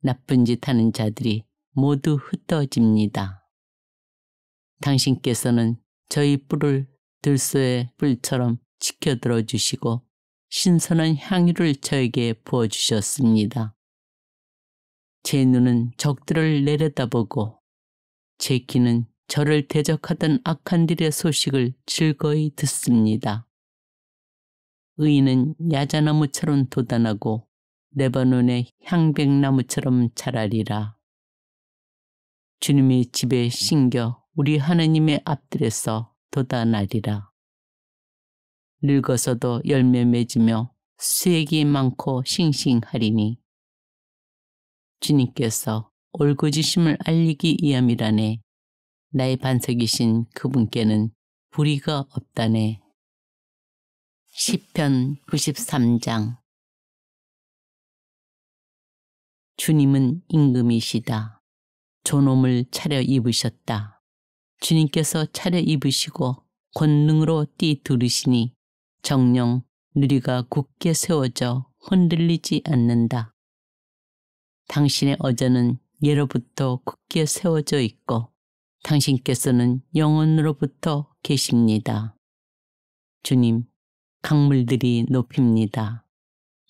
나쁜 짓 하는 자들이 모두 흩어집니다. 당신께서는 저희 뿔을 들소의 뿔처럼 지켜들어 주시고 신선한 향유를 저에게 부어주셨습니다. 제 눈은 적들을 내려다보고 제 귀는 저를 대적하던 악한들의 소식을 즐거이 듣습니다. 의인은 야자나무처럼 돋아나고 레바논의 향백나무처럼 자라리라. 주님의 집에 심겨 우리 하나님의 앞들에서 돋아나리라. 늙어서도 열매 맺으며 수액이 많고 싱싱하리니 주님께서 올고지심을 알리기 위함이라네. 나의 반석이신 그분께는 불의가 없다네. 시편 93장. 주님은 임금이시다. 존엄을 차려 입으셨다. 주님께서 차려 입으시고 권능으로 띠두르시니 정령 누리가 굳게 세워져 흔들리지 않는다. 당신의 어저는 예로부터 굳게 세워져 있고 당신께서는 영원으로부터 계십니다. 주님, 강물들이 높입니다.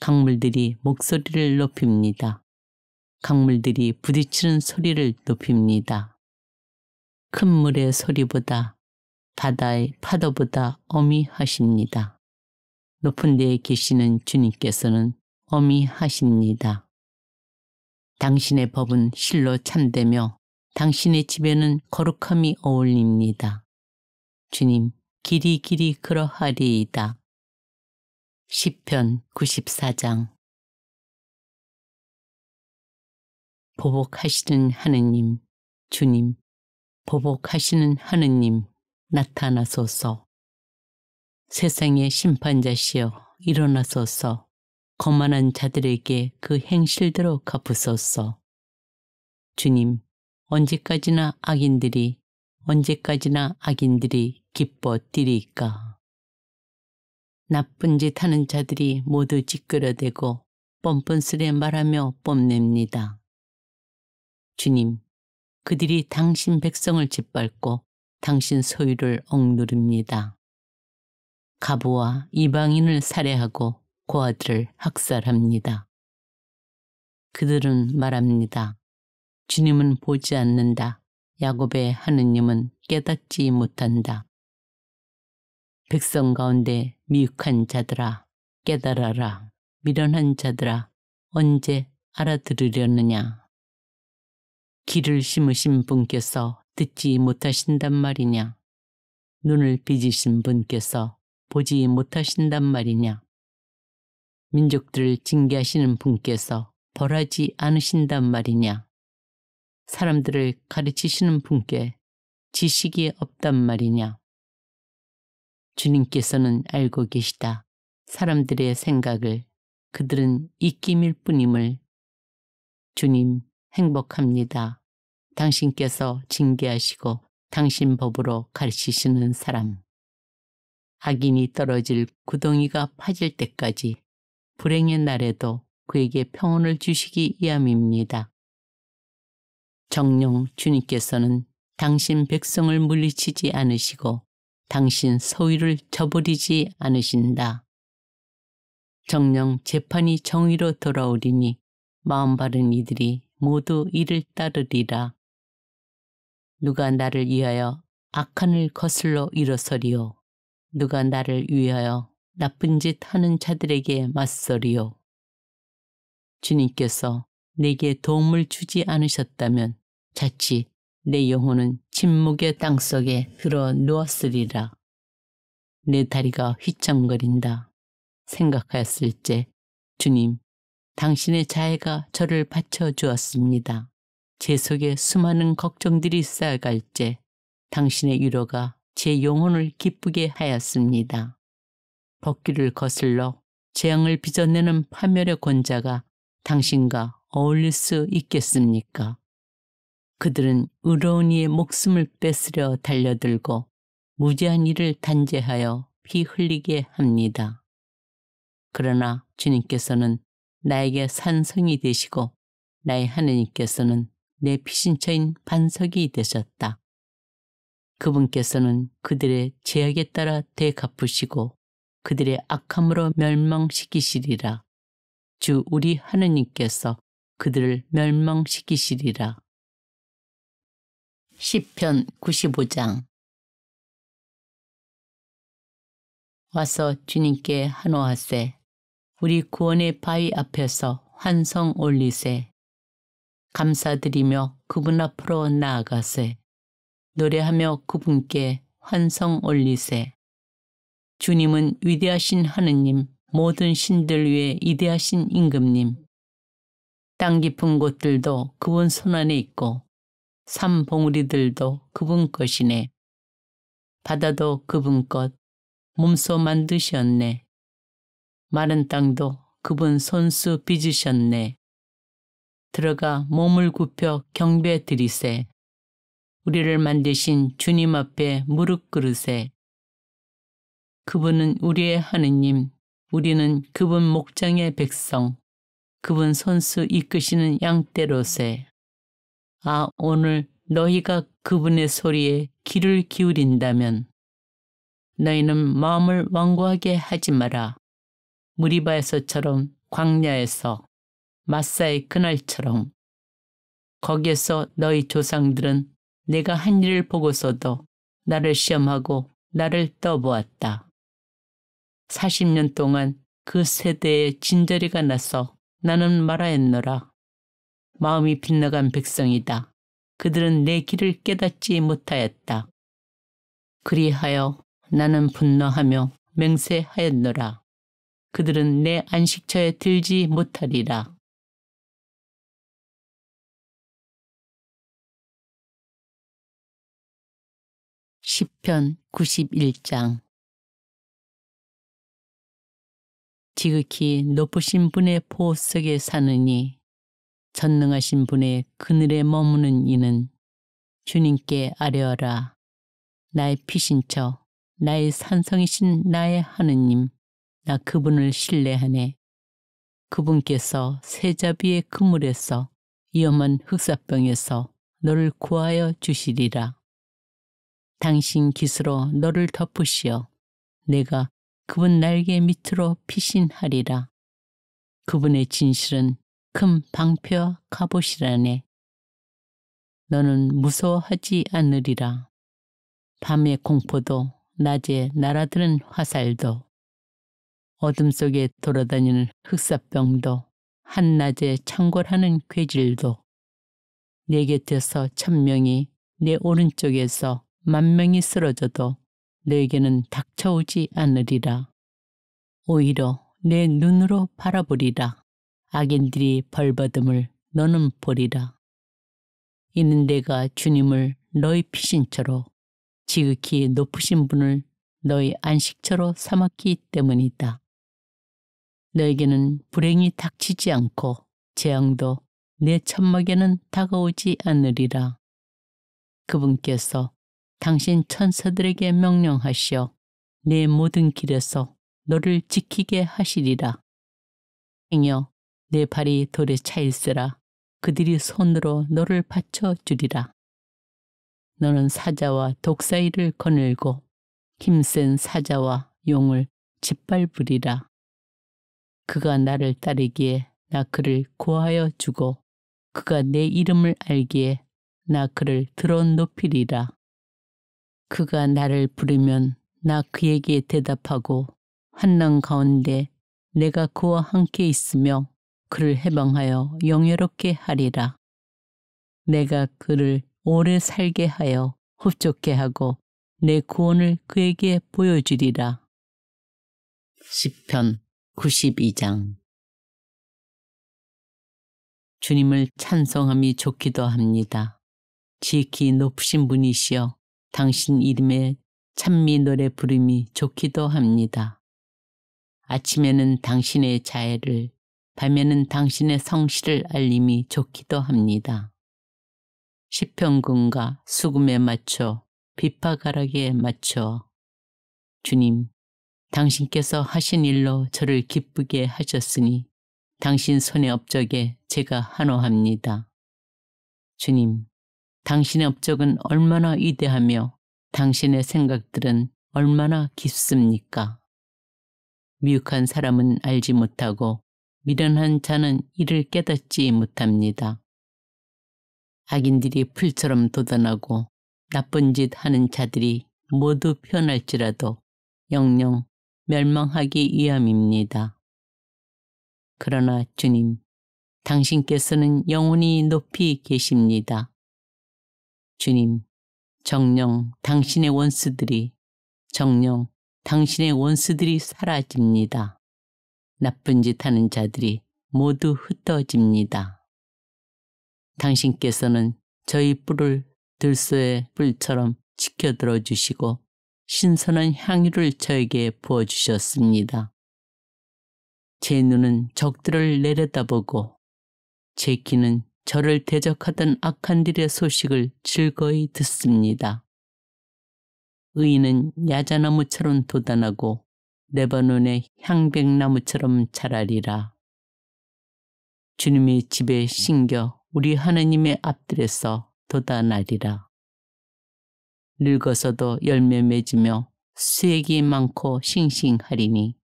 강물들이 목소리를 높입니다. 강물들이 부딪히는 소리를 높입니다. 큰 물의 소리보다 바다의 파도보다 어미하십니다. 높은 데에 계시는 주님께서는 어미하십니다. 당신의 법은 실로 참되며 당신의 집에는 거룩함이 어울립니다. 주님, 길이 그러하리이다. 시편 94장. 보복하시는 하느님, 주님, 보복하시는 하느님, 나타나소서. 세상의 심판자시여 일어나소서. 거만한 자들에게 그 행실대로 갚으소서. 주님, 언제까지나 악인들이 기뻐 뛰리까. 나쁜 짓 하는 자들이 모두 찌끄러대고 뻔뻔스레 말하며 뽐냅니다. 주님, 그들이 당신 백성을 짓밟고 당신 소유를 억누릅니다. 가부와 이방인을 살해하고 고아들을 학살합니다. 그들은 말합니다. 주님은 보지 않는다. 야곱의 하느님은 깨닫지 못한다. 백성 가운데 미혹한 자들아 깨달아라. 미련한 자들아 언제 알아들으려느냐. 귀를 심으신 분께서 듣지 못하신단 말이냐. 눈을 빚으신 분께서 보지 못하신단 말이냐. 민족들을 징계하시는 분께서 벌하지 않으신단 말이냐. 사람들을 가르치시는 분께 지식이 없단 말이냐. 주님께서는 알고 계시다. 사람들의 생각을 그들은 입김일 뿐임을. 주님 행복합니다. 당신께서 징계하시고 당신 법으로 가르치시는 사람. 악인이 떨어질 구덩이가 파질 때까지 불행의 날에도 그에게 평온을 주시기 위함입니다. 정녕 주님께서는 당신 백성을 물리치지 않으시고 당신 소유를 저버리지 않으신다. 정녕 재판이 정의로 돌아오리니 마음 바른 이들이 모두 이를 따르리라. 누가 나를 위하여 악한 일 거슬러 일어서리요. 누가 나를 위하여 나쁜 짓 하는 자들에게 맞서리요. 주님께서 내게 도움을 주지 않으셨다면 자칫 내 영혼은 침묵의 땅속에 들어 누웠으리라. 내 다리가 휘청거린다 생각하였을 때 주님, 당신의 자애가 저를 받쳐주었습니다. 제 속에 수많은 걱정들이 쌓여갈 때 당신의 위로가 제 영혼을 기쁘게 하였습니다. 벚길을 거슬러 재앙을 빚어내는 파멸의 권자가 당신과 어울릴 수 있겠습니까? 그들은 의로운 이의 목숨을 뺏으려 달려들고 무지한 이를 단죄하여 피 흘리게 합니다. 그러나 주님께서는 나에게 산성이 되시고 나의 하느님께서는 내 피신처인 반석이 되셨다. 그분께서는 그들의 죄악에 따라 되갚으시고 그들의 악함으로 멸망시키시리라. 주 우리 하느님께서 그들을 멸망시키시리라. 시편 95장. 와서 주님께 한호하세. 우리 구원의 바위 앞에서 환성 올리세. 감사드리며 그분 앞으로 나아가세. 노래하며 그분께 환성 올리세. 주님은 위대하신 하느님, 모든 신들 위에 위대하신 임금님. 땅 깊은 곳들도 그분 손안에 있고 산 봉우리들도 그분 것이네. 바다도 그분 것, 몸소 만드셨네. 마른 땅도 그분 손수 빚으셨네. 들어가 몸을 굽혀 경배 드리세. 우리를 만드신 주님 앞에 무릎 꿇으세. 그분은 우리의 하느님, 우리는 그분 목장의 백성, 그분 손수 이끄시는 양떼로세. 아, 오늘 너희가 그분의 소리에 귀를 기울인다면 너희는 마음을 완고하게 하지 마라. 무리바에서처럼 광야에서 마사의 그날처럼. 거기에서 너희 조상들은 내가 한 일을 보고서도 나를 시험하고 나를 떠보았다. 40년 동안 그 세대에 진저리가 나서 나는 말하였노라. 마음이 빗나간 백성이다. 그들은 내 길을 깨닫지 못하였다. 그리하여 나는 분노하며 맹세하였노라. 그들은 내 안식처에 들지 못하리라. 시편 91장. 지극히 높으신 분의 보호 속에 사느니 전능하신 분의 그늘에 머무는 이는 주님께 아뢰어라. 나의 피신처, 나의 산성이신 나의 하느님, 나 그분을 신뢰하네. 그분께서 세자비의 그물에서 위험한 흑사병에서 너를 구하여 주시리라. 당신 깃으로 너를 덮으시어 내가 그분 날개 밑으로 피신하리라. 그분의 진실은 큰 방패와 갑옷이라네. 너는 무서워하지 않으리라. 밤의 공포도 낮에 날아드는 화살도 어둠 속에 돌아다니는 흑사병도 한낮에 창궐하는 괴질도 내 곁에서 1000명이 내 오른쪽에서 10,000명이 쓰러져도 너에게는 닥쳐오지 않으리라. 오히려 내 눈으로 바라보리라. 악인들이 벌받음을 너는 보리라. 이는 내가 주님을 너희 피신처로 지극히 높으신 분을 너희 안식처로 삼았기 때문이다. 너에게는 불행이 닥치지 않고 재앙도 내 천막에는 다가오지 않으리라. 그분께서 당신 천사들에게 명령하시어 내 모든 길에서 너를 지키게 하시리라. 행여 내 발이 돌에 차일세라 그들이 손으로 너를 받쳐주리라. 너는 사자와 독사이를 거늘고 힘센 사자와 용을 짓밟으리라. 그가 나를 따르기에 나 그를 구하여 주고 그가 내 이름을 알기에 나 그를 들어 높이리라. 그가 나를 부르면 나 그에게 대답하고 환난 가운데 내가 그와 함께 있으며 그를 해방하여 영예롭게 하리라. 내가 그를 오래 살게 하여 흡족해 하고 내 구원을 그에게 보여주리라. 시편 92장. 주님을 찬송함이 좋기도 합니다. 지극히 높으신 분이시여 당신 이름에 찬미 노래 부름이 좋기도 합니다. 아침에는 당신의 자애를, 밤에는 당신의 성실을 알림이 좋기도 합니다. 시편군과 수금에 맞춰 비파가락에 맞춰 주님, 당신께서 하신 일로 저를 기쁘게 하셨으니 당신 손의 업적에 제가 환호합니다. 주님, 당신의 업적은 얼마나 위대하며 당신의 생각들은 얼마나 깊습니까? 미혹한 사람은 알지 못하고 미련한 자는 이를 깨닫지 못합니다. 악인들이 풀처럼 돋아나고 나쁜 짓 하는 자들이 모두 피어날지라도 영영 멸망하기 위함입니다. 그러나 주님, 당신께서는 영원히 높이 계십니다. 주님, 정녕 당신의 원수들이 사라집니다. 나쁜 짓 하는 자들이 모두 흩어집니다. 당신께서는 저희 뿔을 들소의 뿔처럼 지켜들어 주시고 신선한 향유를 저에게 부어주셨습니다. 제 눈은 적들을 내려다보고 제 귀는 저를 대적하던 악한들의 소식을 즐거이 듣습니다. 의인은 야자나무처럼 돋아나고 레바논의 향백나무처럼 자라리라. 주님의 집에 심겨 우리 하나님의 앞들에서 돋아나리라. 늙어서도 열매 맺으며 수액이 많고 싱싱하리니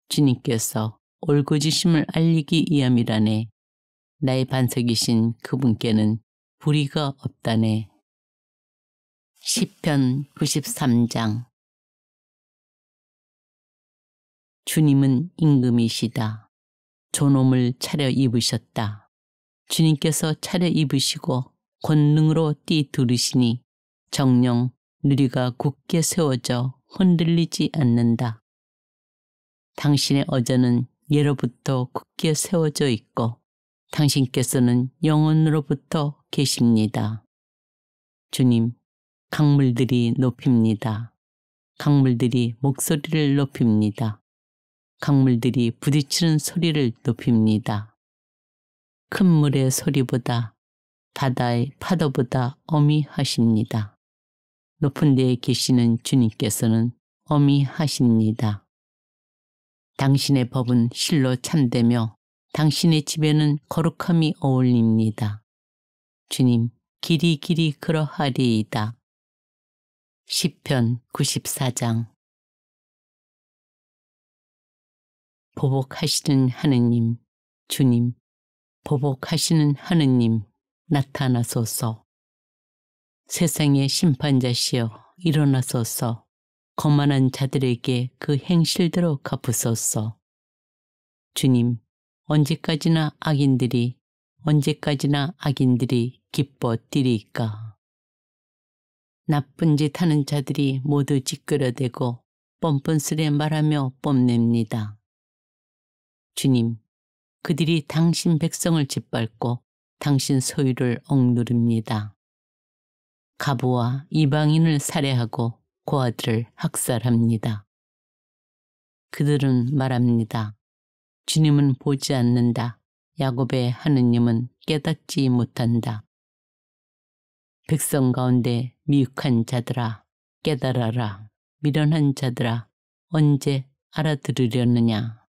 주님께서 올고지심을 알리기 위함이라네. 나의 반석이신 그분께는 불의가 없다네. 시편 93장. 주님은 임금이시다. 존엄을 차려 입으셨다. 주님께서 차려 입으시고 권능으로 띠두르시니 정령 누리가 굳게 세워져 흔들리지 않는다. 당신의 어전은 예로부터 굳게 세워져 있고 당신께서는 영원으로부터 계십니다. 주님, 강물들이 높입니다. 강물들이 목소리를 높입니다. 강물들이 부딪히는 소리를 높입니다. 큰 물의 소리보다 바다의 파도보다 어미하십니다. 높은 데에 계시는 주님께서는 어미하십니다. 당신의 법은 실로 참되며 당신의 집에는 거룩함이 어울립니다. 주님, 길이 그러하리이다. 시편 94장. 보복하시는 하느님, 주님, 보복하시는 하느님, 나타나소서. 세상의 심판자시여 일어나소서. 거만한 자들에게 그 행실대로 갚으소서. 주님, 언제까지나 악인들이 기뻐 뛰리까. 나쁜 짓 하는 자들이 모두 찌끄러대고 뻔뻔스레 말하며 뽐냅니다. 주님, 그들이 당신 백성을 짓밟고 당신 소유를 억누릅니다. 가부와 이방인을 살해하고 고아들을 학살합니다. 그들은 말합니다. 주님은 보지 않는다. 야곱의 하느님은 깨닫지 못한다. 백성 가운데 미혹한 자들아, 깨달아라. 미련한 자들아 언제 알아들으려느냐.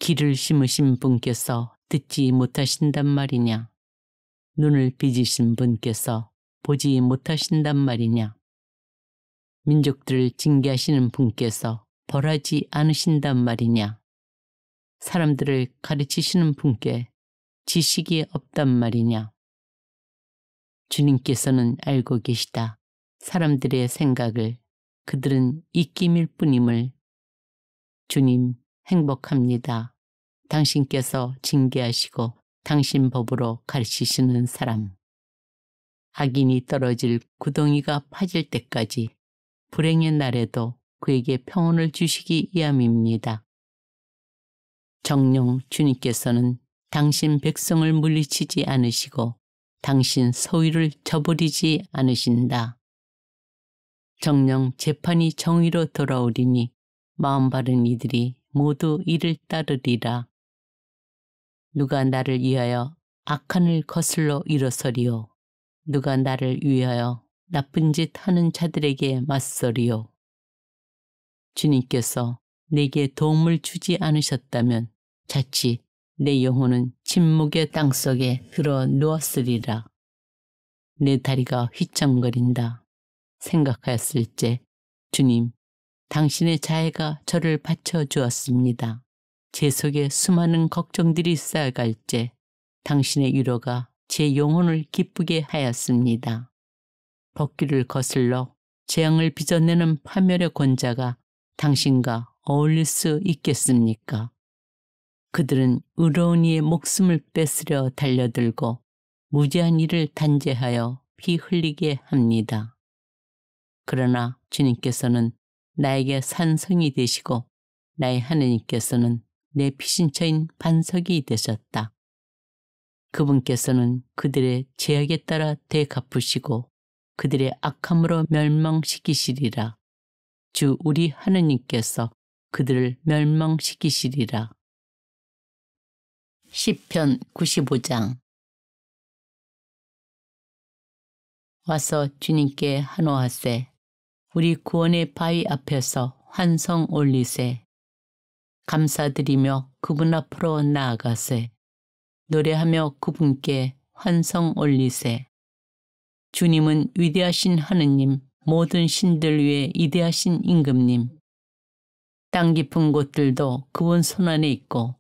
길을 심으신 분께서 듣지 못하신단 말이냐. 눈을 빚으신 분께서 보지 못하신단 말이냐. 민족들을 징계하시는 분께서 벌하지 않으신단 말이냐. 사람들을 가르치시는 분께 지식이 없단 말이냐. 주님께서는 알고 계시다. 사람들의 생각을 그들은 입김일 뿐임을. 주님 행복합니다. 당신께서 징계하시고 당신 법으로 가르치시는 사람. 악인이 떨어질 구덩이가 파질 때까지 불행의 날에도 그에게 평온을 주시기 위함입니다. 정녕 주님께서는 당신 백성을 물리치지 않으시고 당신 소유를 저버리지 않으신다. 정녕 재판이 정의로 돌아오리니 마음 바른 이들이 모두 이를 따르리라. 누가 나를 위하여 악한 일 거슬러 일어서리요. 누가 나를 위하여 나쁜 짓 하는 자들에게 맞서리요. 주님께서 내게 도움을 주지 않으셨다면 자칫 내 영혼은 침묵의 땅속에 들어 누웠으리라. 내 다리가 휘청거린다 생각하였을 때 주님, 당신의 자애가 저를 받쳐주었습니다. 제 속에 수많은 걱정들이 쌓여갈 때 당신의 위로가 제 영혼을 기쁘게 하였습니다. 법규를 거슬러 재앙을 빚어내는 파멸의 권자가 당신과 어울릴 수 있겠습니까? 그들은 의로운 이의 목숨을 뺏으려 달려들고 무지한 이를 단죄하여 피 흘리게 합니다. 그러나 주님께서는 나에게 산성이 되시고 나의 하느님께서는 내 피신처인 반석이 되셨다. 그분께서는 그들의 죄악에 따라 되갚으시고 그들의 악함으로 멸망시키시리라. 주 우리 하느님께서 그들을 멸망시키시리라. 시편 95장. 와서 주님께 한호하세. 우리 구원의 바위 앞에서 환성 올리세. 감사드리며 그분 앞으로 나아가세. 노래하며 그분께 환성 올리세. 주님은 위대하신 하느님, 모든 신들 위에 위대하신 임금님. 땅 깊은 곳들도 그분 손안에 있고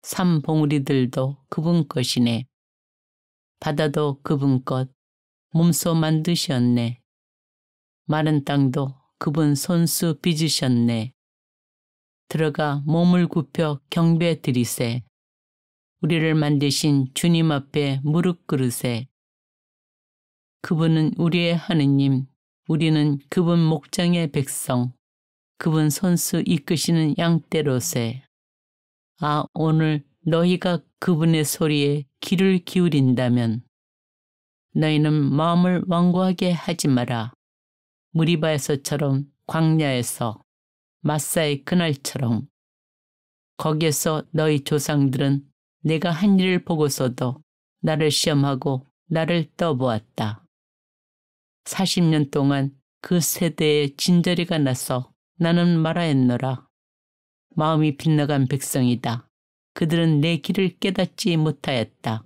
산 봉우리들도 그분 것이네. 바다도 그분 것, 몸소 만드셨네. 마른 땅도 그분 손수 빚으셨네. 들어가 몸을 굽혀 경배 드리세. 우리를 만드신 주님 앞에 무릎 꿇으세. 그분은 우리의 하느님, 우리는 그분 목장의 백성, 그분 손수 이끄시는 양떼로세. 아, 오늘 너희가 그분의 소리에 귀를 기울인다면 너희는 마음을 완고하게 하지 마라. 무리바에서처럼 광야에서 마사의 그날처럼. 거기에서 너희 조상들은 내가 한 일을 보고서도 나를 시험하고 나를 떠보았다. 40년 동안 그 세대에 진저리가 나서 나는 말하였노라. 마음이 빗나간 백성이다. 그들은 내 길을 깨닫지 못하였다.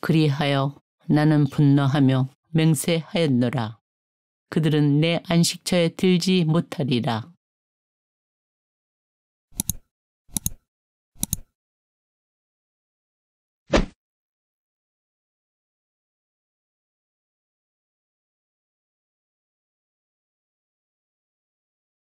그리하여 나는 분노하며 맹세하였노라. 그들은 내 안식처에 들지 못하리라.